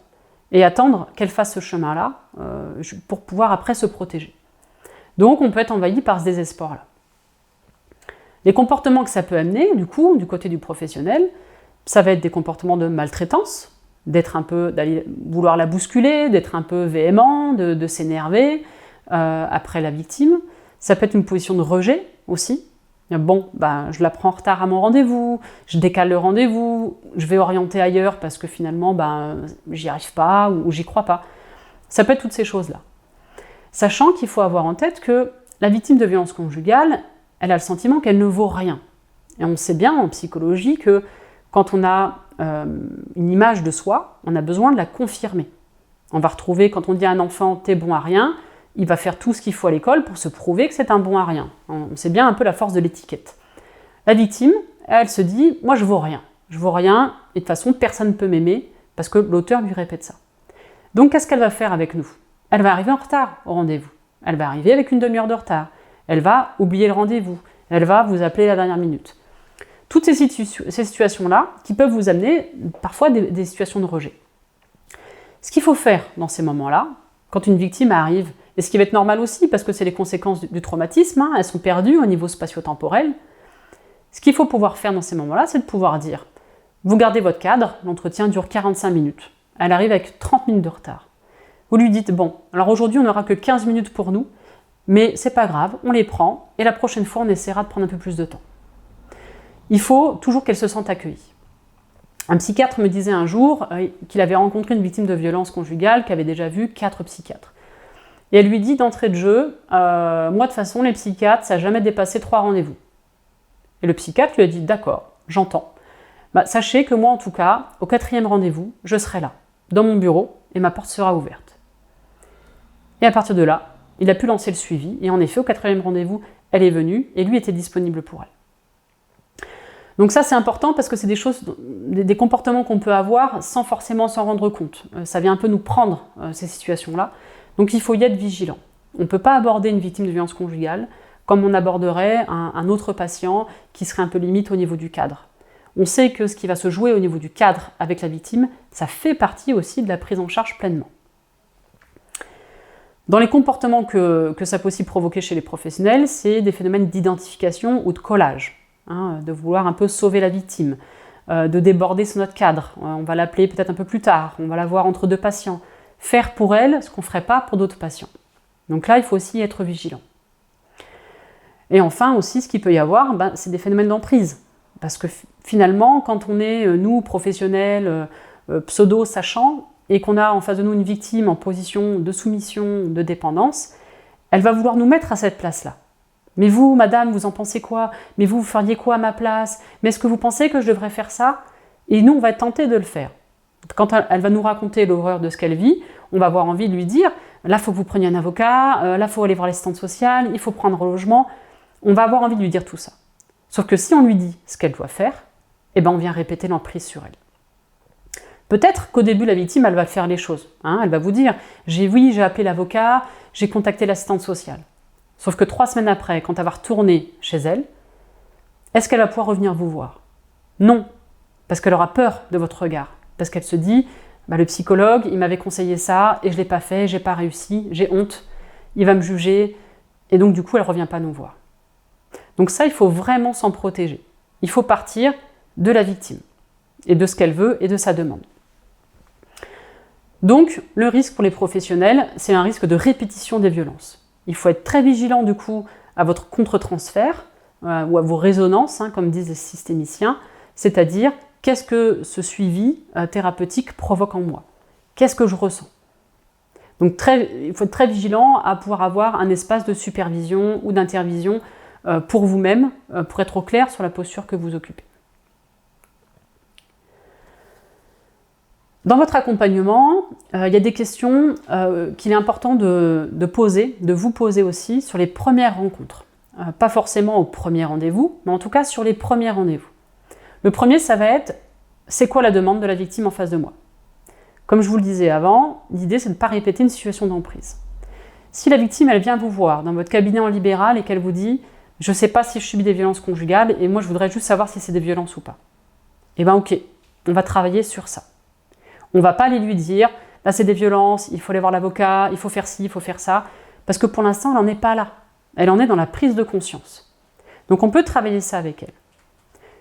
et attendre qu'elles fassent ce chemin-là pour pouvoir après se protéger. Donc on peut être envahi par ce désespoir-là. Les comportements que ça peut amener, du coup, du côté du professionnel, ça va être des comportements de maltraitance, d'aller vouloir la bousculer, d'être un peu véhément, de s'énerver après la victime. Ça peut être une position de rejet aussi. Bon, je la prends en retard à mon rendez-vous, je décale le rendez-vous, je vais orienter ailleurs parce que finalement, j'y arrive pas ou j'y crois pas. Ça peut être toutes ces choses-là. Sachant qu'il faut avoir en tête que la victime de violence conjugale, elle a le sentiment qu'elle ne vaut rien. Et on sait bien en psychologie que quand on a une image de soi, on a besoin de la confirmer. On va retrouver, quand on dit à un enfant « t'es bon à rien », il va faire tout ce qu'il faut à l'école pour se prouver que c'est un bon à rien. On sait bien un peu la force de l'étiquette. La victime, elle se dit « moi je vaux rien, et de toute façon personne ne peut m'aimer parce que l'auteur lui répète ça ». Donc qu'est-ce qu'elle va faire avec nous? Elle va arriver en retard au rendez-vous, elle va arriver avec une demi-heure de retard, elle va oublier le rendez-vous, elle va vous appeler à la dernière minute. Toutes ces situations-là qui peuvent vous amener parfois des situations de rejet. Ce qu'il faut faire dans ces moments-là, quand une victime arrive, et ce qui va être normal aussi parce que c'est les conséquences du traumatisme, elles sont perdues au niveau spatio-temporel, ce qu'il faut pouvoir faire dans ces moments-là, c'est de pouvoir dire « vous gardez votre cadre, l'entretien dure 45 minutes, elle arrive avec 30 minutes de retard. Vous lui dites « bon, alors aujourd'hui on n'aura que 15 minutes pour nous, mais c'est pas grave, on les prend, et la prochaine fois on essaiera de prendre un peu plus de temps. » Il faut toujours qu'elle se sente accueillie. Un psychiatre me disait un jour qu'il avait rencontré une victime de violence conjugale qui avait déjà vu 4 psychiatres. Et elle lui dit d'entrée de jeu, moi de toute façon les psychiatres, ça n'a jamais dépassé 3 rendez-vous. Et le psychiatre lui a dit, d'accord, j'entends. Sachez que moi en tout cas, au 4e rendez-vous, je serai là, dans mon bureau, et ma porte sera ouverte. Et à partir de là, il a pu lancer le suivi, et en effet, au 4e rendez-vous, elle est venue, et lui était disponible pour elle. Donc ça c'est important parce que c'est des comportements qu'on peut avoir sans forcément s'en rendre compte. Ça vient un peu nous prendre ces situations-là. Donc il faut y être vigilant. On ne peut pas aborder une victime de violence conjugale comme on aborderait un autre patient qui serait un peu limite au niveau du cadre. On sait que ce qui va se jouer au niveau du cadre avec la victime, ça fait partie aussi de la prise en charge pleinement. Dans les comportements que ça peut aussi provoquer chez les professionnels, c'est des phénomènes d'identification ou de collage. hein, de vouloir un peu sauver la victime, de déborder sur notre cadre. On va l'appeler peut-être un peu plus tard, on va la voir entre deux patients. Faire pour elle ce qu'on ne ferait pas pour d'autres patients. Donc là, il faut aussi être vigilant. Et enfin aussi, ce qu'il peut y avoir, c'est des phénomènes d'emprise. Parce que finalement, quand on est, nous, professionnels, pseudo-sachants, et qu'on a en face de nous une victime en position de soumission, de dépendance, elle va vouloir nous mettre à cette place-là. Mais vous, madame, vous en pensez quoi? Mais vous feriez quoi à ma place? Mais est-ce que vous pensez que je devrais faire ça? Et nous, on va être tentés de le faire. Quand elle va nous raconter l'horreur de ce qu'elle vit, on va avoir envie de lui dire « là, il faut que vous preniez un avocat, là, il faut aller voir l'assistante sociale, il faut prendre un logement ». On va avoir envie de lui dire tout ça. Sauf que si on lui dit ce qu'elle doit faire, eh ben on vient répéter l'emprise sur elle. Peut-être qu'au début, la victime, elle va faire les choses. Hein, elle va vous dire « j'ai appelé l'avocat, j'ai contacté l'assistante sociale ». Sauf que 3 semaines après, quand elle va retourner chez elle, est-ce qu'elle va pouvoir revenir vous voir? Non, parce qu'elle aura peur de votre regard. Parce qu'elle se dit le psychologue, il m'avait conseillé ça et je ne l'ai pas fait, j'ai pas réussi, j'ai honte, il va me juger. Et donc du coup, elle ne revient pas nous voir. Donc ça, il faut vraiment s'en protéger. Il faut partir de la victime et de ce qu'elle veut et de sa demande. Donc, le risque pour les professionnels, c'est un risque de répétition des violences. Il faut être très vigilant du coup à votre contre-transfert ou à vos résonances, comme disent les systémiciens, c'est-à-dire qu'est-ce que ce suivi thérapeutique provoque en moi? Qu'est-ce que je ressens? Donc il faut être très vigilant à pouvoir avoir un espace de supervision ou d'intervision pour vous-même, pour être au clair sur la posture que vous occupez. Dans votre accompagnement, il y a des questions qu'il est important de poser, de vous poser aussi sur les premières rencontres. Pas forcément au premier rendez-vous, mais en tout cas sur les premiers rendez-vous. Le premier, ça va être « c'est quoi la demande de la victime en face de moi ?» Comme je vous le disais avant, l'idée c'est de ne pas répéter une situation d'emprise. Si la victime, elle vient vous voir dans votre cabinet en libéral et qu'elle vous dit « je ne sais pas si je subis des violences conjugales et moi je voudrais juste savoir si c'est des violences ou pas », eh bien ok, on va travailler sur ça. On ne va pas aller lui dire « là c'est des violences, il faut aller voir l'avocat, il faut faire ci, il faut faire ça », parce que pour l'instant elle n'en est pas là. Elle en est dans la prise de conscience. Donc on peut travailler ça avec elle.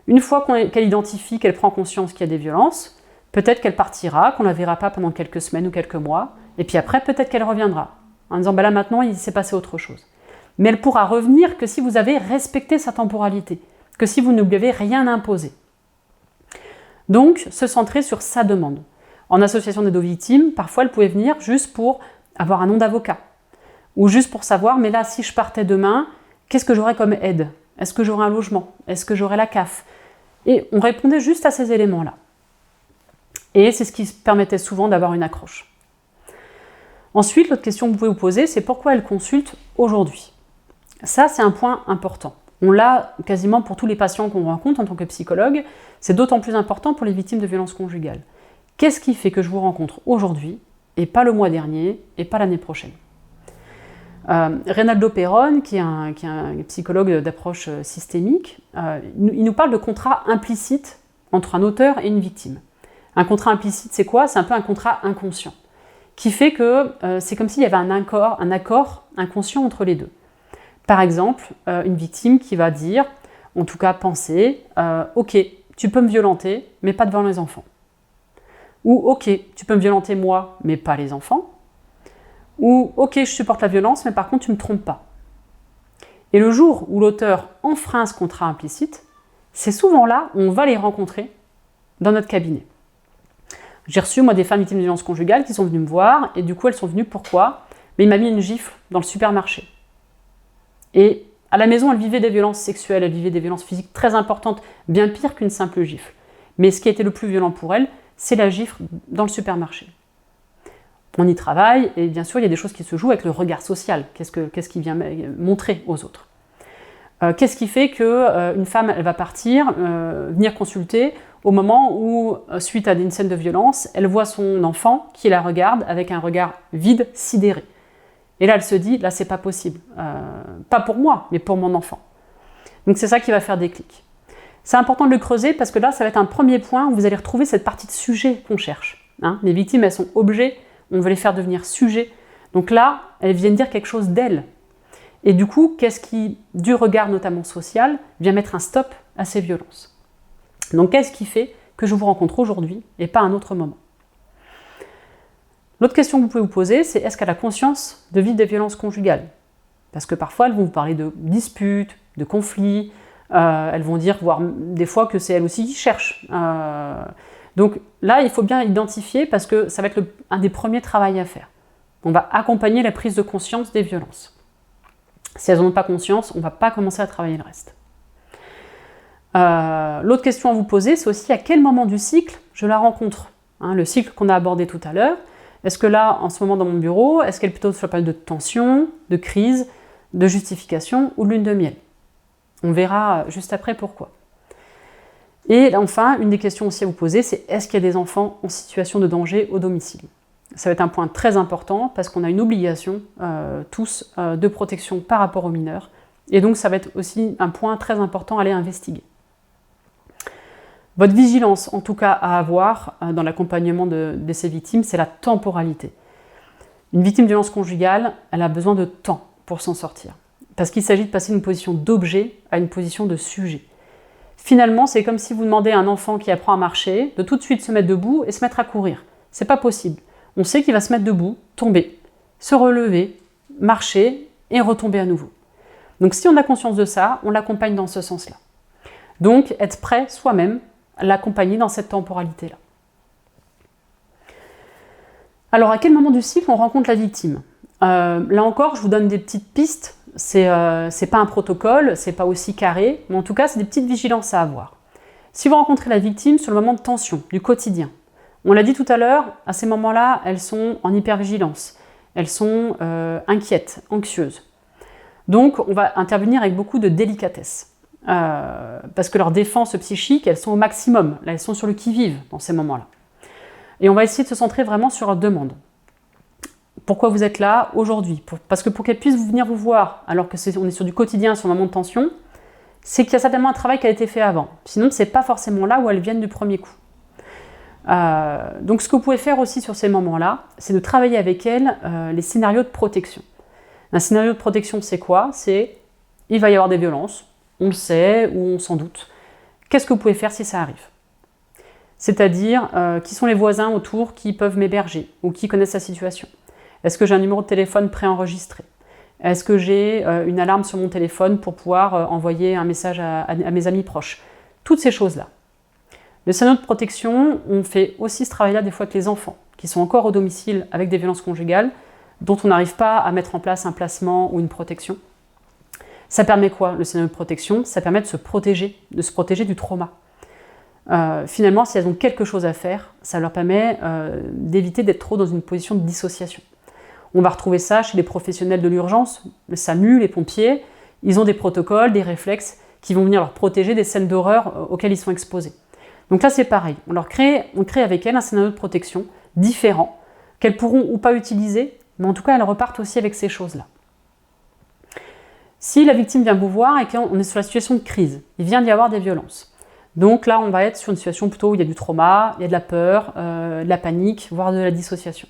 Une fois qu'elle identifie, qu'elle prend conscience qu'il y a des violences, peut-être qu'elle partira, qu'on ne la verra pas pendant quelques semaines ou quelques mois, et puis après peut-être qu'elle reviendra, en disant là maintenant il s'est passé autre chose. Mais elle pourra revenir que si vous avez respecté sa temporalité, que si vous ne lui avez rien imposé. Donc se centrer sur sa demande. En association d'aide aux victimes, parfois elle pouvait venir juste pour avoir un nom d'avocat, ou juste pour savoir, mais là si je partais demain, qu'est-ce que j'aurais comme aide? Est-ce que j'aurais un logement? Est-ce que j'aurais la CAF? Et on répondait juste à ces éléments-là. Et c'est ce qui permettait souvent d'avoir une accroche. Ensuite, l'autre question que vous pouvez vous poser, c'est pourquoi elle consulte aujourd'hui? Ça, c'est un point important. On l'a quasiment pour tous les patients qu'on rencontre en tant que psychologue. C'est d'autant plus important pour les victimes de violences conjugales. Qu'est-ce qui fait que je vous rencontre aujourd'hui et pas le mois dernier et pas l'année prochaine? Reynaldo Perron, qui est un psychologue d'approche systémique, il nous parle de contrat implicite entre un auteur et une victime. Un contrat implicite, c'est quoi? C'est un peu un contrat inconscient, qui fait que c'est comme s'il y avait un accord inconscient entre les deux. Par exemple, une victime qui va dire, en tout cas penser, ok, tu peux me violenter, mais pas devant les enfants. Ou ok, tu peux me violenter moi, mais pas les enfants. Ou ok, je supporte la violence, mais par contre tu ne me trompes pas. Et le jour où l'auteur enfreint ce contrat implicite, c'est souvent là où on va les rencontrer dans notre cabinet. J'ai reçu moi des femmes victimes de violences conjugales qui sont venues me voir, et du coup elles sont venues, pourquoi? Mais il m'a mis une gifle dans le supermarché. Et à la maison, elle vivait des violences sexuelles, elle vivait des violences physiques très importantes, bien pire qu'une simple gifle. Mais ce qui a été le plus violent pour elle, c'est la gifle dans le supermarché. On y travaille, et bien sûr, il y a des choses qui se jouent avec le regard social. Qu'est-ce qui vient montrer aux autres? Qu'est-ce qui fait qu'une femme, elle va partir, venir consulter, au moment où, suite à une scène de violence, elle voit son enfant qui la regarde avec un regard vide, sidéré. Et là, elle se dit, là, c'est pas possible. Pas pour moi, mais pour mon enfant. Donc c'est ça qui va faire déclic. C'est important de le creuser parce que là, ça va être un premier point où vous allez retrouver cette partie de sujet qu'on cherche. Les victimes, elles sont objets, on veut les faire devenir sujets. Donc là, elles viennent dire quelque chose d'elles. Et du coup, qu'est-ce qui, du regard notamment social, vient mettre un stop à ces violences? Donc qu'est-ce qui fait que je vous rencontre aujourd'hui et pas à un autre moment? L'autre question que vous pouvez vous poser, c'est est-ce qu'elle a conscience de vivre des violences conjugales? Parce que parfois, elles vont vous parler de disputes, de conflits, elles vont dire, voire des fois, que c'est elles aussi qui cherchent. Donc là, il faut bien identifier parce que ça va être un des premiers travaux à faire. On va accompagner la prise de conscience des violences. Si elles n'en ont pas conscience, on ne va pas commencer à travailler le reste. L'autre question à vous poser, c'est aussi à quel moment du cycle je la rencontre. Le cycle qu'on a abordé tout à l'heure. Est-ce que là, en ce moment dans mon bureau, est-ce qu'elle est plutôt sur la période de tension, de crise, de justification ou de lune de miel? On verra juste après pourquoi. Et enfin, une des questions aussi à vous poser, c'est est-ce qu'il y a des enfants en situation de danger au domicile? Ça va être un point très important parce qu'on a une obligation, tous, de protection par rapport aux mineurs. Et donc, ça va être aussi un point très important à aller investiguer. Votre vigilance, en tout cas, à avoir dans l'accompagnement de ces victimes, c'est la temporalité. Une victime de violence conjugale, elle a besoin de temps pour s'en sortir. Parce qu'il s'agit de passer d'une position d'objet à une position de sujet. Finalement, c'est comme si vous demandez à un enfant qui apprend à marcher de tout de suite se mettre debout et se mettre à courir. C'est pas possible. On sait qu'il va se mettre debout, tomber, se relever, marcher et retomber à nouveau. Donc si on a conscience de ça, on l'accompagne dans ce sens-là. Donc être prêt soi-même à l'accompagner dans cette temporalité-là. Alors à quel moment du cycle on rencontre la victime? Là encore, je vous donne des petites pistes. C'est pas un protocole, c'est pas aussi carré, mais en tout cas, c'est des petites vigilances à avoir. Si vous rencontrez la victime sur le moment de tension, du quotidien, on l'a dit tout à l'heure, à ces moments-là, elles sont en hypervigilance, elles sont inquiètes, anxieuses. Donc, on va intervenir avec beaucoup de délicatesse, parce que leurs défenses psychiques, elles sont au maximum, là, elles sont sur le qui-vive dans ces moments-là. Et on va essayer de se centrer vraiment sur leur demande. Pourquoi vous êtes là aujourd'hui? Parce que pour qu'elles puissent venir vous voir, alors que on est sur du quotidien, sur un moment de tension, c'est qu'il y a certainement un travail qui a été fait avant. Sinon, ce n'est pas forcément là où elles viennent du premier coup. Donc ce que vous pouvez faire aussi sur ces moments-là, c'est de travailler avec elles les scénarios de protection. Un scénario de protection, c'est quoi? C'est il va y avoir des violences, on le sait ou on s'en doute. Qu'est-ce que vous pouvez faire si ça arrive? C'est-à-dire, qui sont les voisins autour qui peuvent m'héberger ou qui connaissent la situation? Est-ce que j'ai un numéro de téléphone préenregistré? Est-ce que j'ai une alarme sur mon téléphone pour pouvoir envoyer un message à mes amis proches? Toutes ces choses-là. Le scénario de protection, on fait aussi ce travail-là des fois avec les enfants qui sont encore au domicile avec des violences conjugales, dont on n'arrive pas à mettre en place un placement ou une protection. Ça permet quoi, le scénario de protection? Ça permet de se protéger du trauma. Finalement, si elles ont quelque chose à faire, ça leur permet d'éviter d'être trop dans une position de dissociation. On va retrouver ça chez les professionnels de l'urgence, le SAMU, les pompiers. Ils ont des protocoles, des réflexes qui vont venir leur protéger des scènes d'horreur auxquelles ils sont exposés. Donc là, c'est pareil. On crée avec elles un scénario de protection différent, qu'elles pourront ou pas utiliser, mais en tout cas, elles repartent aussi avec ces choses-là. Si la victime vient vous voir et qu'on est sur la situation de crise, il vient d'y avoir des violences. Donc là, on va être sur une situation plutôt où il y a du trauma, il y a de la peur, de la panique, voire de la dissociation.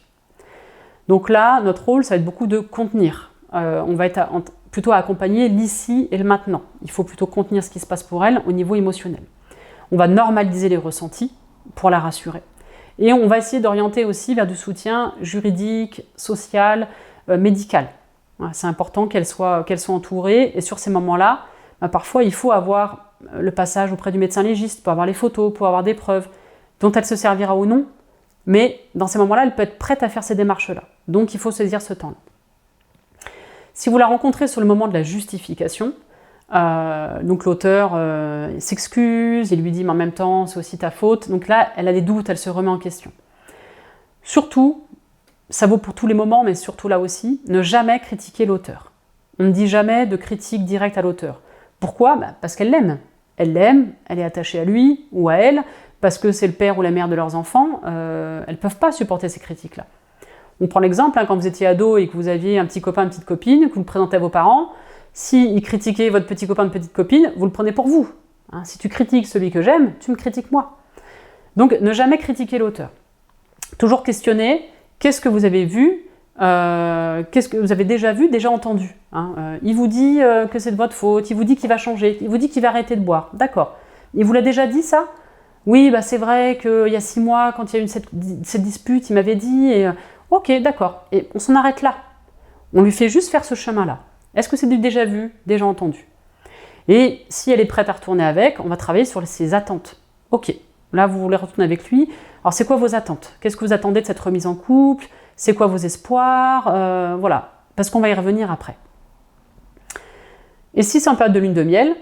Donc là, notre rôle, ça va être beaucoup de contenir. On va être plutôt à accompagner l'ici et le maintenant. Il faut plutôt contenir ce qui se passe pour elle au niveau émotionnel. On va normaliser les ressentis pour la rassurer. Et on va essayer d'orienter aussi vers du soutien juridique, social, médical. C'est important qu'elles soient entourées. Et sur ces moments-là, parfois, il faut avoir le passage auprès du médecin légiste pour avoir les photos, pour avoir des preuves dont elle se servira ou non. Mais dans ces moments-là, elle peut être prête à faire ces démarches-là. Donc, il faut saisir ce temps-là. Si vous la rencontrez sur le moment de la justification, donc l'auteur s'excuse, il lui dit « mais en même temps, c'est aussi ta faute ». Donc là, elle a des doutes, elle se remet en question. Surtout, ça vaut pour tous les moments, mais surtout là aussi, ne jamais critiquer l'auteur. On ne dit jamais de critique directe à l'auteur. Pourquoi? Parce qu'elle l'aime. Elle l'aime, elle est attachée à lui ou à elle, parce que c'est le père ou la mère de leurs enfants, elles ne peuvent pas supporter ces critiques-là. On prend l'exemple, quand vous étiez ado et que vous aviez un petit copain, une petite copine, que vous le présentez à vos parents, s'ils critiquaient votre petit copain, une petite copine, vous le prenez pour vous. Si tu critiques celui que j'aime, tu me critiques moi. Donc ne jamais critiquer l'auteur. Toujours questionner, qu'est-ce que vous avez vu, qu'est-ce que vous avez déjà vu, déjà entendu, hein. Il vous dit que c'est de votre faute, il vous dit qu'il va changer, il vous dit qu'il va arrêter de boire. D'accord. Il vous l'a déjà dit ça? Oui, bah c'est vrai qu'il y a 6 mois, quand il y a eu cette dispute, il m'avait dit, et, ok, d'accord. Et on s'en arrête là. On lui fait juste faire ce chemin-là. Est-ce que c'est du déjà vu, déjà entendu? Et si elle est prête à retourner avec, on va travailler sur ses attentes. Ok, là vous voulez retourner avec lui. Alors c'est quoi vos attentes? Qu'est-ce que vous attendez de cette remise en couple? C'est quoi vos espoirs? Voilà, parce qu'on va y revenir après. Et si c'est en période de lune de miel,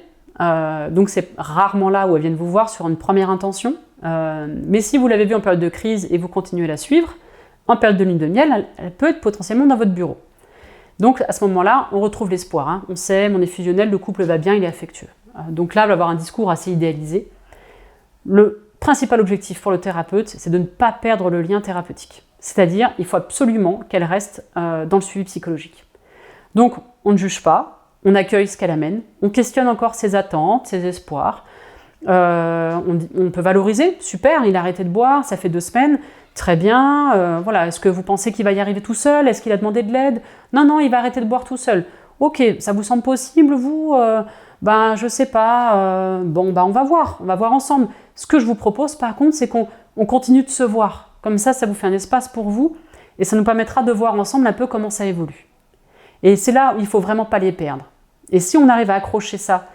donc c'est rarement là où elles viennent vous voir sur une première intention, mais si vous l'avez vue en période de crise et vous continuez à la suivre, en période de lune de miel, elle peut être potentiellement dans votre bureau. Donc à ce moment-là, on retrouve l'espoir, hein. On s'aime, on est fusionnel, le couple va bien, il est affectueux. Donc là, on va avoir un discours assez idéalisé. Le principal objectif pour le thérapeute, c'est de ne pas perdre le lien thérapeutique. C'est-à-dire, il faut absolument qu'elle reste dans le suivi psychologique. Donc, on ne juge pas, on accueille ce qu'elle amène, on questionne encore ses attentes, ses espoirs. On peut valoriser, super, il a arrêté de boire, ça fait 2 semaines, très bien, voilà, est-ce que vous pensez qu'il va y arriver tout seul? Est-ce qu'il a demandé de l'aide? Non, il va arrêter de boire tout seul. Ok, ça vous semble possible, vous? Ben, je sais pas, on va voir ensemble. Ce que je vous propose, par contre, c'est qu'on continue de se voir. Comme ça vous fait un espace pour vous, et ça nous permettra de voir ensemble un peu comment ça évolue. Et c'est là où il ne faut vraiment pas les perdre. Et si on arrive à accrocher ça,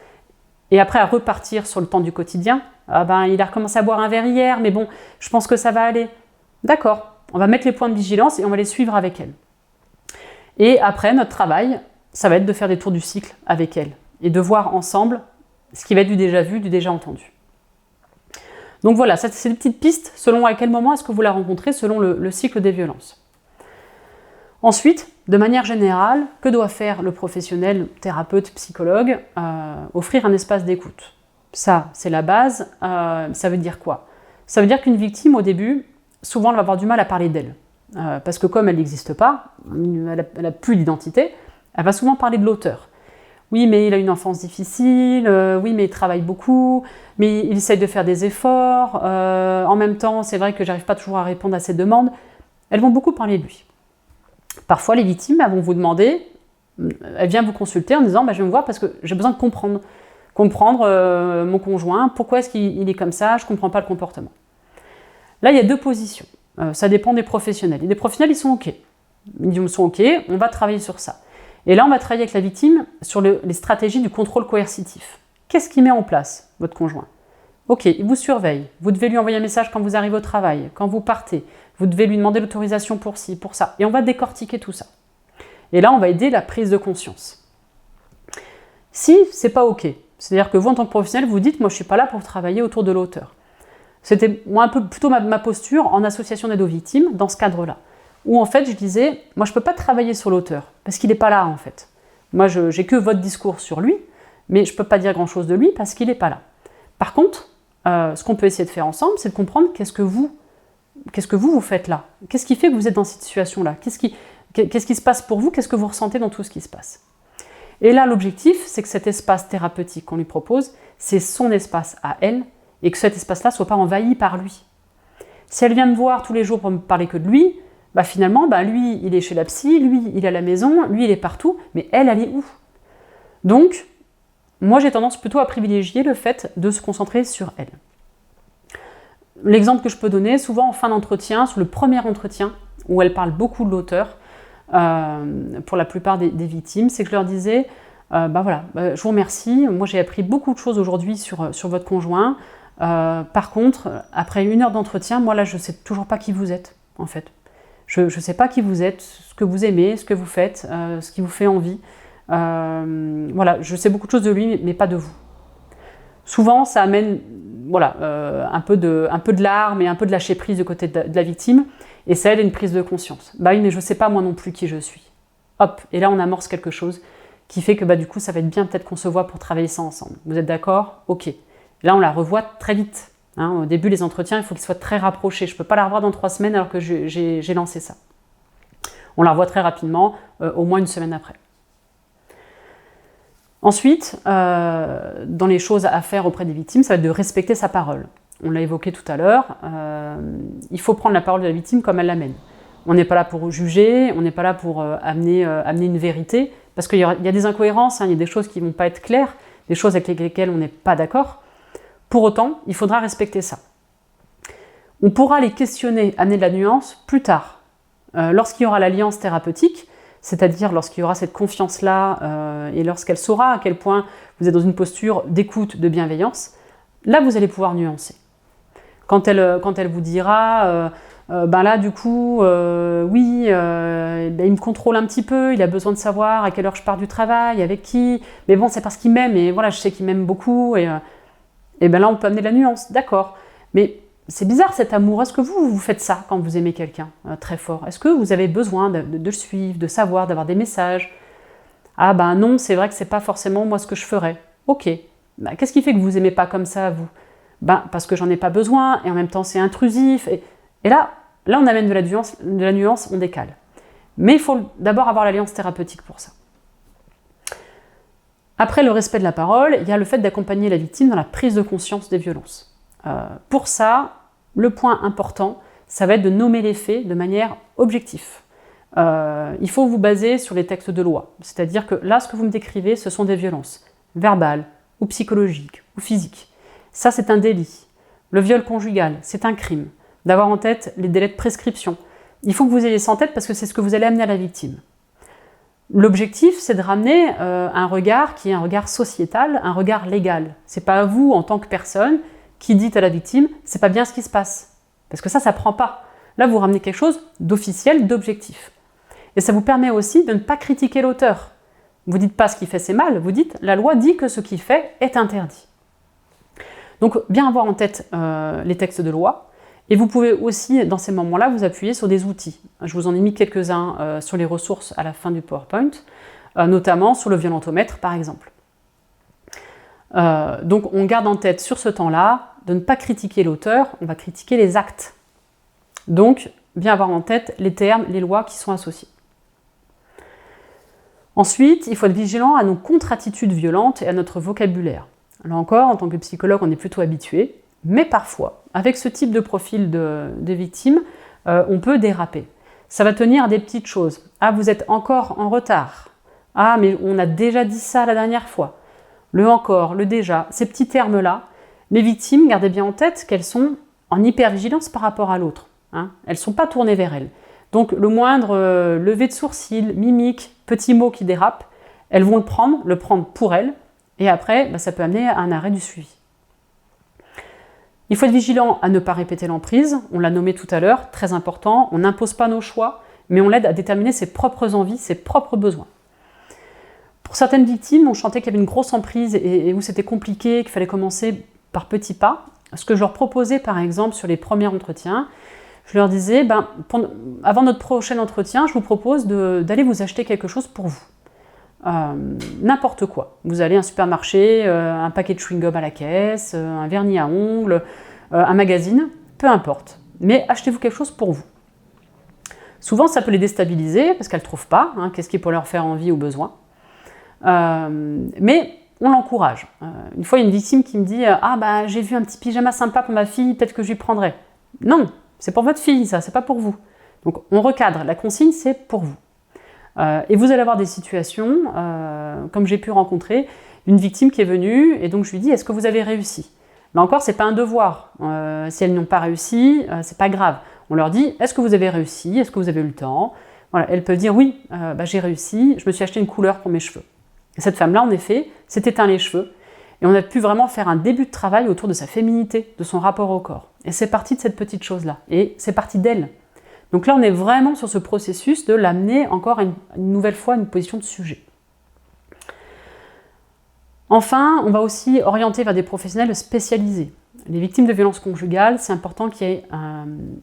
et après à repartir sur le temps du quotidien, il a recommencé à boire un verre hier, mais bon, je pense que ça va aller. D'accord, on va mettre les points de vigilance et on va les suivre avec elle. Et après, notre travail, ça va être de faire des tours du cycle avec elle, et de voir ensemble ce qui va être du déjà vu, du déjà entendu. Donc voilà, ça, c'est des petites pistes selon à quel moment est-ce que vous la rencontrez, selon le cycle des violences. Ensuite, de manière générale, que doit faire le professionnel, thérapeute, psychologue? Offrir un espace d'écoute. Ça, c'est la base. Ça veut dire quoi? Ça veut dire qu'une victime, au début, souvent, elle va avoir du mal à parler d'elle. Parce que comme elle n'existe pas, elle n'a plus d'identité, elle va souvent parler de l'auteur. Oui, mais il a une enfance difficile, oui, mais il travaille beaucoup, mais il essaye de faire des efforts, en même temps, c'est vrai que j'arrive pas toujours à répondre à ses demandes. Elles vont beaucoup parler de lui. Parfois, les victimes, elles vont vous demander, elles viennent vous consulter en disant, je viens me voir parce que j'ai besoin de comprendre mon conjoint, pourquoi est-ce qu'il est comme ça, je ne comprends pas le comportement. Là, il y a 2 positions, ça dépend des professionnels. Et des professionnels, ils sont OK. Ils sont OK, on va travailler sur ça. Et là, on va travailler avec la victime sur les stratégies du contrôle coercitif. Qu'est-ce qu'il met en place, votre conjoint? Ok, il vous surveille, vous devez lui envoyer un message quand vous arrivez au travail, quand vous partez, vous devez lui demander l'autorisation pour ci, pour ça. Et on va décortiquer tout ça. Et là, on va aider la prise de conscience. Si c'est pas OK, c'est-à-dire que vous, en tant que professionnel, vous dites, moi, je suis pas là pour travailler autour de l'auteur. C'était moi un peu plutôt ma posture en association d'aide aux victimes, dans ce cadre-là. Où en fait, je disais, moi, je peux pas travailler sur l'auteur, parce qu'il n'est pas là, en fait. Moi, j'ai que votre discours sur lui, mais je peux pas dire grand-chose de lui, parce qu'il n'est pas là. Par contre, ce qu'on peut essayer de faire ensemble, c'est de comprendre qu'est-ce que vous faites là. Qu'est-ce qui fait que vous êtes dans cette situation-là? Qu'est-ce qui se passe pour vous? Qu'est-ce que vous ressentez dans tout ce qui se passe? Et là, l'objectif, c'est que cet espace thérapeutique qu'on lui propose, c'est son espace à elle, et que cet espace-là ne soit pas envahi par lui. Si elle vient me voir tous les jours pour me parler que de lui, finalement, lui, il est chez la psy, lui, il est à la maison, lui, il est partout, mais elle est où? Donc, moi, j'ai tendance plutôt à privilégier le fait de se concentrer sur elle. L'exemple que je peux donner, souvent en fin d'entretien, sur le premier entretien, où elle parle beaucoup de l'auteur, pour la plupart des victimes, c'est que je leur disais, je vous remercie, moi j'ai appris beaucoup de choses aujourd'hui sur votre conjoint, par contre, après 1 heure d'entretien, moi là je ne sais toujours pas qui vous êtes, en fait. Je ne sais pas qui vous êtes, ce que vous aimez, ce que vous faites, ce qui vous fait envie. Je sais beaucoup de choses de lui, mais pas de vous. Souvent, ça amène un peu de larmes et un peu de lâcher prise de côté de la victime, et ça aide à une prise de conscience. Oui, mais je ne sais pas moi non plus qui je suis. Hop, et là on amorce quelque chose qui fait que du coup ça va être bien peut-être qu'on se voit pour travailler ça ensemble. Vous êtes d'accord? Ok. Là on la revoit très vite. Au début les entretiens, il faut qu'ils soient très rapprochés. Je ne peux pas la revoir dans 3 semaines alors que j'ai lancé ça. On la revoit très rapidement, au moins 1 semaine après. Ensuite, dans les choses à faire auprès des victimes, ça va être de respecter sa parole. On l'a évoqué tout à l'heure, il faut prendre la parole de la victime comme elle l'amène. On n'est pas là pour juger, on n'est pas là pour amener une vérité, parce qu'il y a des incohérences, hein, il y a des choses qui ne vont pas être claires, des choses avec lesquelles on n'est pas d'accord. Pour autant, il faudra respecter ça. On pourra les questionner, amener de la nuance plus tard. Lorsqu'il y aura l'alliance thérapeutique, c'est-à-dire lorsqu'il y aura cette confiance-là et lorsqu'elle saura à quel point vous êtes dans une posture d'écoute, de bienveillance, là vous allez pouvoir nuancer. Quand elle vous dira ben là du coup oui ben, il me contrôle un petit peu, il a besoin de savoir à quelle heure je pars du travail, avec qui, mais bon c'est parce qu'il m'aime et voilà je sais qu'il m'aime beaucoup et ben là on peut amener de la nuance, d'accord, mais c'est bizarre cet amour, est-ce que vous faites ça quand vous aimez quelqu'un très fort? Est-ce que vous avez besoin de le suivre, de savoir, d'avoir des messages? Ah ben non, c'est vrai que c'est pas forcément moi ce que je ferais. Ok, ben, qu'est-ce qui fait que vous aimez pas comme ça vous? Ben parce que j'en ai pas besoin et en même temps c'est intrusif et là on amène de la nuance, on décale. Mais il faut d'abord avoir l'alliance thérapeutique pour ça. Après le respect de la parole, il y a le fait d'accompagner la victime dans la prise de conscience des violences. Pour ça, le point important, ça va être de nommer les faits de manière objective. Il faut vous baser sur les textes de loi. C'est-à-dire que là, ce que vous me décrivez, ce sont des violences verbales, ou psychologiques, ou physiques. Ça, c'est un délit. Le viol conjugal, c'est un crime. D'avoir en tête les délais de prescription. Il faut que vous ayez ça en tête parce que c'est ce que vous allez amener à la victime. L'objectif, c'est de ramener un regard qui est un regard sociétal, un regard légal. C'est pas à vous, en tant que personne, qui dites à la victime « c'est pas bien ce qui se passe ». Parce que ça prend pas. Là, vous ramenez quelque chose d'officiel, d'objectif. Et ça vous permet aussi de ne pas critiquer l'auteur. Vous dites pas ce qu'il fait c'est mal, vous dites « la loi dit que ce qu'il fait est interdit ». Donc, bien avoir en tête les textes de loi. Et vous pouvez aussi, dans ces moments-là, vous appuyer sur des outils. Je vous en ai mis quelques-uns sur les ressources à la fin du PowerPoint, notamment sur le violentomètre, par exemple. Donc on garde en tête sur ce temps-là de ne pas critiquer l'auteur, on va critiquer les actes. Donc bien avoir en tête les termes, les lois qui sont associées. Ensuite, il faut être vigilant à nos contre-attitudes violentes et à notre vocabulaire. Là encore, en tant que psychologue, on est plutôt habitué, mais parfois, avec ce type de profil de victime, on peut déraper. Ça va tenir à des petites choses. Ah, vous êtes encore en retard. Ah, mais on a déjà dit ça la dernière fois. Le encore, le déjà, ces petits termes-là, les victimes, gardez bien en tête qu'elles sont en hypervigilance par rapport à l'autre. Hein. Elles ne sont pas tournées vers elles. Donc le moindre lever de sourcil, mimique, petit mot qui dérape, elles vont le prendre pour elles, et après, ça peut amener à un arrêt du suivi. Il faut être vigilant à ne pas répéter l'emprise, on l'a nommé tout à l'heure, très important, on n'impose pas nos choix, mais on l'aide à déterminer ses propres envies, ses propres besoins. Pour certaines victimes, on sentait qu'il y avait une grosse emprise et où c'était compliqué, qu'il fallait commencer par petits pas. Ce que je leur proposais, par exemple, sur les premiers entretiens, je leur disais, avant notre prochain entretien, je vous propose d'aller vous acheter quelque chose pour vous. N'importe quoi. Vous allez à un supermarché, un paquet de chewing-gum à la caisse, un vernis à ongles, un magazine, peu importe. Mais achetez-vous quelque chose pour vous. Souvent, ça peut les déstabiliser parce qu'elles ne trouvent pas, qu'est-ce qui peut leur faire envie ou besoin. Mais on l'encourage. Une fois, il y a une victime qui me dit « Ah, j'ai vu un petit pyjama sympa pour ma fille, peut-être que je lui prendrai. » Non, c'est pour votre fille, ça, c'est pas pour vous. Donc, on recadre. La consigne, c'est pour vous. Et vous allez avoir des situations, comme j'ai pu rencontrer, une victime qui est venue, et donc je lui dis « Est-ce que vous avez réussi ?» Là encore, c'est pas un devoir. Si elles n'ont pas réussi, c'est pas grave. On leur dit « Est-ce que vous avez réussi? Est-ce que vous avez eu le temps ?» Voilà, elles peuvent dire « Oui, j'ai réussi, je me suis acheté une couleur pour mes cheveux. » Cette femme-là, en effet, s'est éteint les cheveux et on a pu vraiment faire un début de travail autour de sa féminité, de son rapport au corps. Et c'est parti de cette petite chose-là. Et c'est parti d'elle. Donc là, on est vraiment sur ce processus de l'amener encore une nouvelle fois à une position de sujet. Enfin, on va aussi orienter vers des professionnels spécialisés. Les victimes de violences conjugales, c'est important qu'il y ait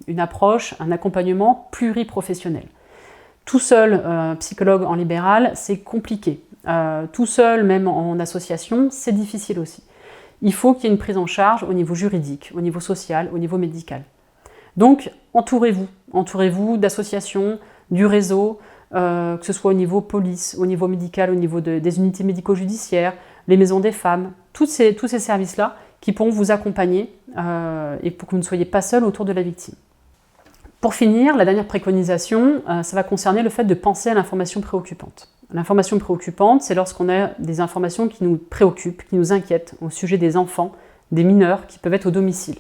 une approche, un accompagnement pluriprofessionnel. Tout seul, psychologue en libéral, c'est compliqué. Tout seul, même en association, c'est difficile aussi. Il faut qu'il y ait une prise en charge au niveau juridique, au niveau social, au niveau médical. Donc, entourez-vous d'associations, du réseau, que ce soit au niveau police, au niveau médical, au niveau des unités médico-judiciaires, les maisons des femmes, tous ces services-là qui pourront vous accompagner et pour que vous ne soyez pas seul autour de la victime. Pour finir, la dernière préconisation, ça va concerner le fait de penser à l'information préoccupante. L'information préoccupante, c'est lorsqu'on a des informations qui nous préoccupent, qui nous inquiètent au sujet des enfants, des mineurs qui peuvent être au domicile.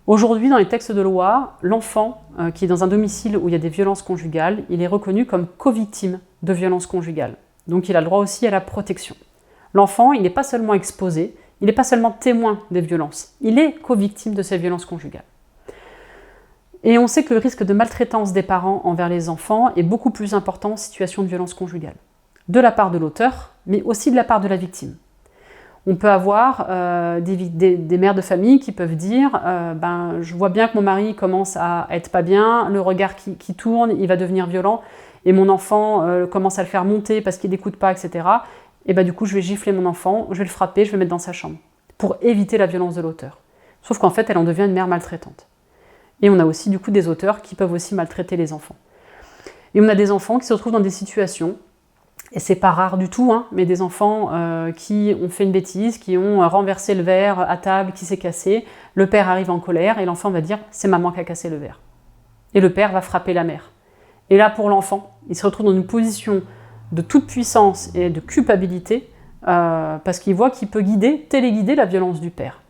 Aujourd'hui, dans les textes de loi, l'enfant qui est dans un domicile où il y a des violences conjugales, il est reconnu comme co-victime de violences conjugales. Donc il a le droit aussi à la protection. L'enfant, il n'est pas seulement exposé, il n'est pas seulement témoin des violences, il est co-victime de ces violences conjugales. Et on sait que le risque de maltraitance des parents envers les enfants est beaucoup plus important en situation de violence conjugale, de la part de l'auteur, mais aussi de la part de la victime. On peut avoir des mères de famille qui peuvent dire je vois bien que mon mari commence à être pas bien, le regard qui tourne, il va devenir violent, et mon enfant commence à le faire monter parce qu'il n'écoute pas, etc. Et du coup, je vais gifler mon enfant, je vais le frapper, je vais le mettre dans sa chambre, pour éviter la violence de l'auteur. Sauf qu'en fait, elle en devient une mère maltraitante. Et on a aussi du coup des auteurs qui peuvent aussi maltraiter les enfants. Et on a des enfants qui se retrouvent dans des situations, et c'est pas rare du tout, mais des enfants qui ont fait une bêtise, qui ont renversé le verre à table, qui s'est cassé, le père arrive en colère, et l'enfant va dire « c'est maman qui a cassé le verre ». Et le père va frapper la mère. Et là, pour l'enfant, il se retrouve dans une position de toute puissance et de culpabilité, parce qu'il voit qu'il peut téléguider la violence du père.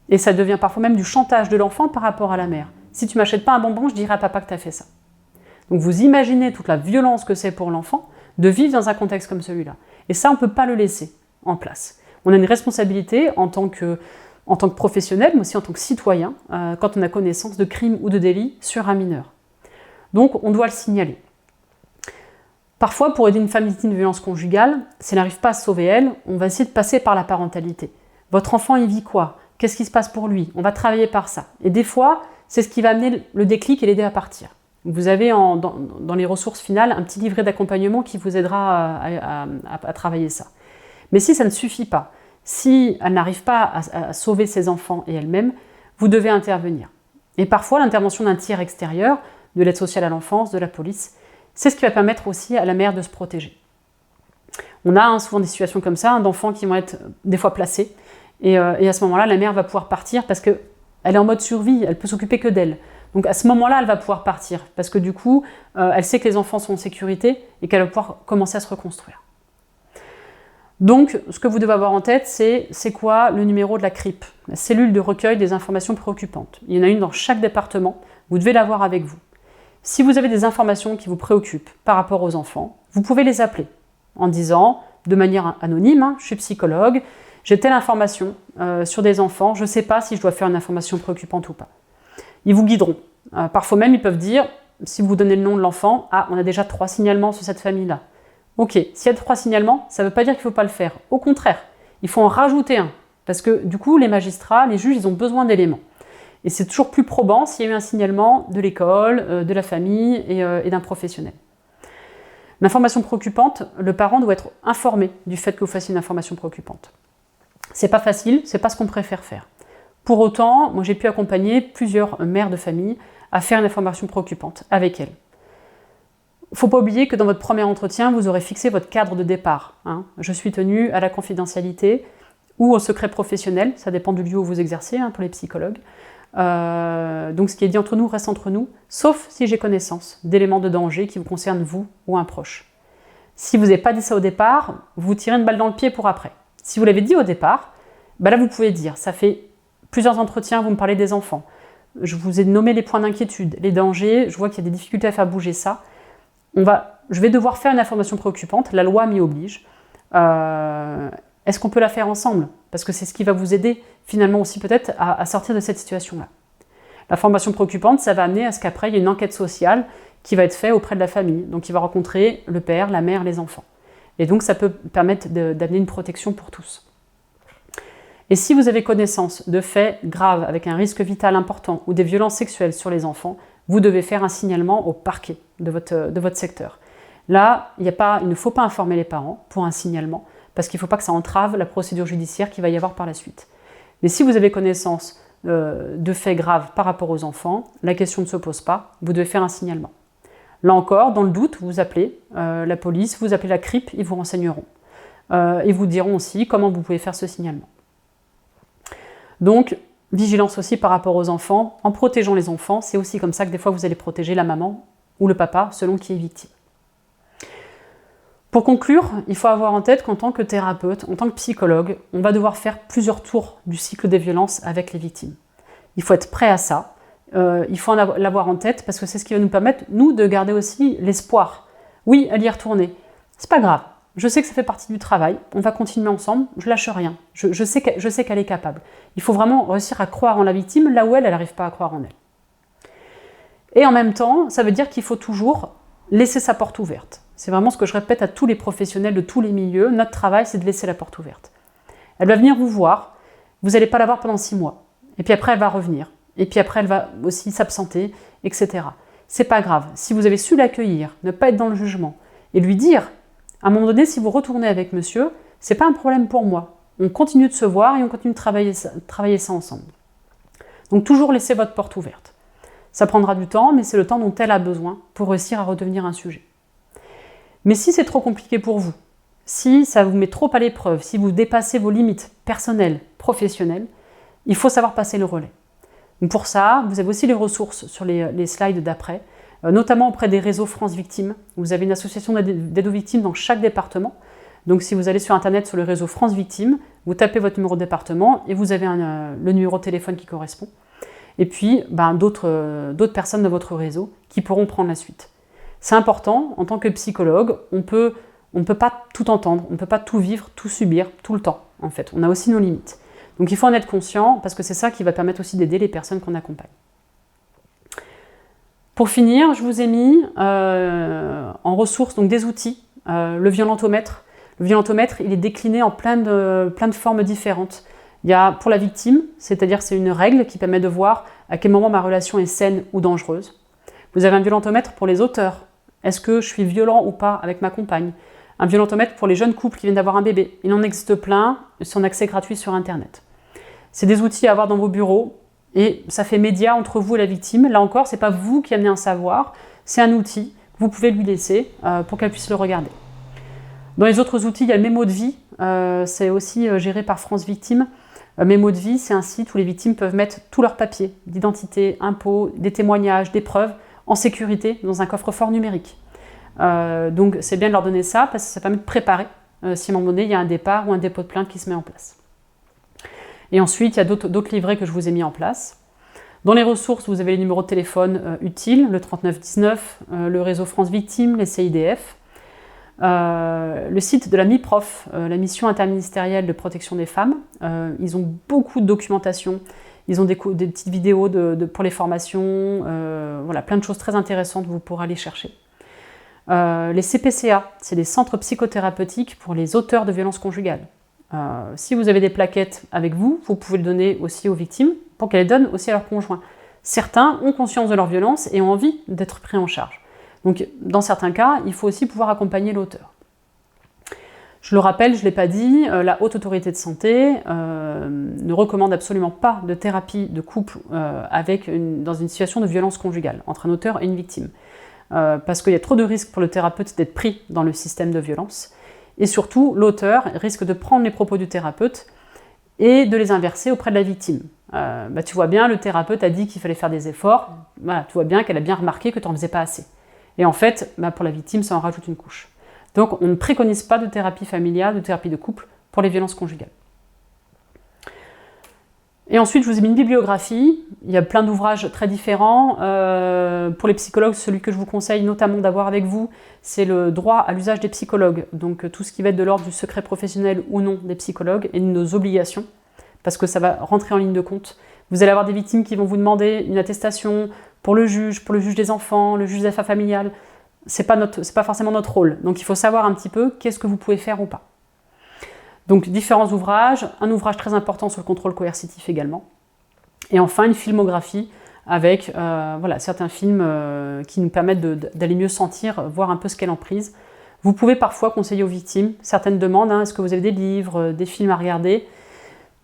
Et ça devient parfois même du chantage de l'enfant par rapport à la mère. Si tu m'achètes pas un bonbon, je dirai à papa que tu as fait ça. Donc vous imaginez toute la violence que c'est pour l'enfant de vivre dans un contexte comme celui-là. Et ça, on ne peut pas le laisser en place. On a une responsabilité en tant que professionnel, mais aussi en tant que citoyen, quand on a connaissance de crimes ou de délits sur un mineur. Donc on doit le signaler. Parfois, pour aider une femme victime de violence conjugale, si elle n'arrive pas à se sauver elle, on va essayer de passer par la parentalité. Votre enfant, il vit quoi? Qu'est-ce qui se passe pour lui? On va travailler par ça. Et des fois, c'est ce qui va amener le déclic et l'aider à partir. Vous avez dans les ressources finales un petit livret d'accompagnement qui vous aidera à travailler ça. Mais si ça ne suffit pas, si elle n'arrive pas à sauver ses enfants et elle-même, vous devez intervenir. Et parfois, l'intervention d'un tiers extérieur, de l'aide sociale à l'enfance, de la police, c'est ce qui va permettre aussi à la mère de se protéger. On a souvent des situations comme ça, d'enfants qui vont être des fois placés, et à ce moment-là, la mère va pouvoir partir parce qu'elle est en mode survie, elle peut s'occuper que d'elle. Donc à ce moment-là, elle va pouvoir partir, parce que du coup, elle sait que les enfants sont en sécurité et qu'elle va pouvoir commencer à se reconstruire. Donc, ce que vous devez avoir en tête, c'est quoi le numéro de la CRIP, la cellule de recueil des informations préoccupantes. Il y en a une dans chaque département, vous devez l'avoir avec vous. Si vous avez des informations qui vous préoccupent par rapport aux enfants, vous pouvez les appeler en disant, de manière anonyme, je suis psychologue, j'ai telle information sur des enfants, je ne sais pas si je dois faire une information préoccupante ou pas. Ils vous guideront. Parfois même, ils peuvent dire, si vous donnez le nom de l'enfant, on a déjà 3 signalements sur cette famille-là. Ok, s'il y a 3 signalements, ça ne veut pas dire qu'il ne faut pas le faire. Au contraire, il faut en rajouter un. Parce que du coup, les magistrats, les juges, ils ont besoin d'éléments. Et c'est toujours plus probant s'il y a eu un signalement de l'école, de la famille et d'un professionnel. L'information préoccupante, le parent doit être informé du fait que vous fassiez une information préoccupante. C'est pas facile, c'est pas ce qu'on préfère faire. Pour autant, moi j'ai pu accompagner plusieurs mères de famille à faire une information préoccupante avec elles. Il ne faut pas oublier que dans votre premier entretien, vous aurez fixé votre cadre de départ. Je suis tenue à la confidentialité ou au secret professionnel, ça dépend du lieu où vous exercez pour les psychologues. Donc ce qui est dit entre nous reste entre nous, sauf si j'ai connaissance d'éléments de danger qui vous concernent vous ou un proche. Si vous n'avez pas dit ça au départ, vous tirez une balle dans le pied pour après. Si vous l'avez dit au départ, là vous pouvez dire, ça fait plusieurs entretiens, vous me parlez des enfants. Je vous ai nommé les points d'inquiétude, les dangers, je vois qu'il y a des difficultés à faire bouger ça. Je vais devoir faire une information préoccupante, la loi m'y oblige. Est-ce qu'on peut la faire ensemble? Parce que c'est ce qui va vous aider finalement aussi peut-être à sortir de cette situation-là. L'information préoccupante, ça va amener à ce qu'après, il y ait une enquête sociale qui va être faite auprès de la famille. Donc il va rencontrer le père, la mère, les enfants. Et donc ça peut permettre d'amener une protection pour tous. Et si vous avez connaissance de faits graves avec un risque vital important ou des violences sexuelles sur les enfants, vous devez faire un signalement au parquet de votre secteur. Là, il ne faut pas informer les parents pour un signalement, parce qu'il ne faut pas que ça entrave la procédure judiciaire qu'il va y avoir par la suite. Mais si vous avez connaissance de faits graves par rapport aux enfants, la question ne se pose pas, vous devez faire un signalement. Là encore, dans le doute, vous appelez la police, vous appelez la CRIP, ils vous renseigneront. Ils vous diront aussi comment vous pouvez faire ce signalement. Donc, vigilance aussi par rapport aux enfants, en protégeant les enfants. C'est aussi comme ça que des fois vous allez protéger la maman ou le papa, selon qui est victime. Pour conclure, il faut avoir en tête qu'en tant que thérapeute, en tant que psychologue, on va devoir faire plusieurs tours du cycle des violences avec les victimes. Il faut être prêt à ça, il faut l'avoir en tête parce que c'est ce qui va nous permettre, nous, de garder aussi l'espoir. Oui, à y retourner, c'est pas grave, je sais que ça fait partie du travail, on va continuer ensemble, je lâche rien, je sais qu'elle est capable. Il faut vraiment réussir à croire en la victime là où elle n'arrive pas à croire en elle. Et en même temps, ça veut dire qu'il faut toujours laisser sa porte ouverte. C'est vraiment ce que je répète à tous les professionnels de tous les milieux. Notre travail, c'est de laisser la porte ouverte. Elle va venir vous voir, vous n'allez pas la voir pendant 6 mois. Et puis après, elle va revenir. Et puis après, elle va aussi s'absenter, etc. C'est pas grave. Si vous avez su l'accueillir, ne pas être dans le jugement, et lui dire, à un moment donné, si vous retournez avec monsieur, c'est pas un problème pour moi. On continue de se voir et on continue de travailler ça ensemble. Donc toujours laisser votre porte ouverte. Ça prendra du temps, mais c'est le temps dont elle a besoin pour réussir à redevenir un sujet. Mais si c'est trop compliqué pour vous, si ça vous met trop à l'épreuve, si vous dépassez vos limites personnelles, professionnelles, il faut savoir passer le relais. Donc pour ça, vous avez aussi les ressources sur les slides d'après, notamment auprès des réseaux France Victimes. Vous avez une association d'aide aux victimes dans chaque département. Donc si vous allez sur Internet, sur le réseau France Victimes, vous tapez votre numéro de département et vous avez le numéro de téléphone qui correspond. Et puis d'autres personnes de votre réseau qui pourront prendre la suite. C'est important, en tant que psychologue, on ne peut pas tout entendre, on ne peut pas tout vivre, tout subir, tout le temps, en fait. On a aussi nos limites. Donc il faut en être conscient, parce que c'est ça qui va permettre aussi d'aider les personnes qu'on accompagne. Pour finir, je vous ai mis en ressources donc des outils, le violentomètre. Le violentomètre, il est décliné en plein de formes différentes. Il y a pour la victime, c'est-à-dire c'est une règle qui permet de voir à quel moment ma relation est saine ou dangereuse. Vous avez un violentomètre pour les auteurs. Est-ce que je suis violent ou pas avec ma compagne? Un violentomètre pour les jeunes couples qui viennent d'avoir un bébé. Il en existe plein, son accès gratuit sur Internet. C'est des outils à avoir dans vos bureaux et ça fait média entre vous et la victime. Là encore, ce n'est pas vous qui amenez un savoir, c'est un outil que vous pouvez lui laisser pour qu'elle puisse le regarder. Dans les autres outils, il y a le mémo de vie. C'est aussi géré par France Victimes. Mémo de vie, c'est un site où les victimes peuvent mettre tous leurs papiers d'identité, impôts, des témoignages, des preuves en sécurité dans un coffre-fort numérique. Donc c'est bien de leur donner ça parce que ça permet de préparer si à un moment donné il y a un départ ou un dépôt de plainte qui se met en place. Et ensuite il y a d'autres livrets que je vous ai mis en place. Dans les ressources, vous avez les numéros de téléphone utiles, le 3919, le réseau France Victimes, les CIDF, le site de la MIPROF, la mission interministérielle de protection des femmes. Ils ont beaucoup de documentation. Ils ont des petites vidéos pour les formations, voilà, plein de choses très intéressantes que vous pourrez aller chercher. Les CPCA, c'est des centres psychothérapeutiques pour les auteurs de violences conjugales. Si vous avez des plaquettes avec vous, vous pouvez le donner aussi aux victimes pour qu'elles les donnent aussi à leurs conjoints. Certains ont conscience de leur violence et ont envie d'être pris en charge. Donc, dans certains cas, il faut aussi pouvoir accompagner l'auteur. Je le rappelle, je ne l'ai pas dit, la Haute Autorité de Santé ne recommande absolument pas de thérapie de couple dans une situation de violence conjugale entre un auteur et une victime. Parce qu'il y a trop de risques pour le thérapeute d'être pris dans le système de violence. Et surtout, l'auteur risque de prendre les propos du thérapeute et de les inverser auprès de la victime. Tu vois bien, le thérapeute a dit qu'il fallait faire des efforts. Voilà, tu vois bien qu'elle a bien remarqué que tu n'en faisais pas assez. Et en fait, pour la victime, ça en rajoute une couche. Donc, on ne préconise pas de thérapie familiale, de thérapie de couple pour les violences conjugales. Et ensuite, je vous ai mis une bibliographie. Il y a plein d'ouvrages très différents. Pour les psychologues, celui que je vous conseille notamment d'avoir avec vous, c'est le droit à l'usage des psychologues. Donc, tout ce qui va être de l'ordre du secret professionnel ou non des psychologues et de nos obligations, parce que ça va rentrer en ligne de compte. Vous allez avoir des victimes qui vont vous demander une attestation pour le juge des enfants, le juge des affaires familiales. C'est pas forcément notre rôle. Donc il faut savoir un petit peu qu'est-ce que vous pouvez faire ou pas. Donc différents ouvrages, un ouvrage très important sur le contrôle coercitif également. Et enfin une filmographie avec certains films qui nous permettent d'aller mieux sentir, voir un peu ce qu'est l'emprise. Vous pouvez parfois conseiller aux victimes, certaines demandent, est-ce que vous avez des livres, des films à regarder?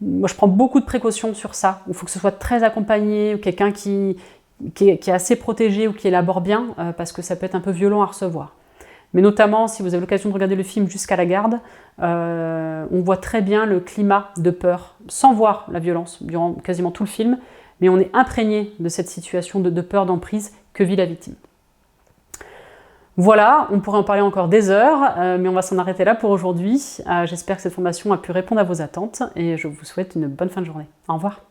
Moi je prends beaucoup de précautions sur ça. Il faut que ce soit très accompagné, ou quelqu'un qui est assez protégé ou qui élabore bien, parce que ça peut être un peu violent à recevoir. Mais notamment, si vous avez l'occasion de regarder le film Jusqu'à la garde, on voit très bien le climat de peur, sans voir la violence durant quasiment tout le film, mais on est imprégné de cette situation de peur, d'emprise que vit la victime. Voilà, on pourrait en parler encore des heures, mais on va s'en arrêter là pour aujourd'hui. J'espère que cette formation a pu répondre à vos attentes et je vous souhaite une bonne fin de journée. Au revoir.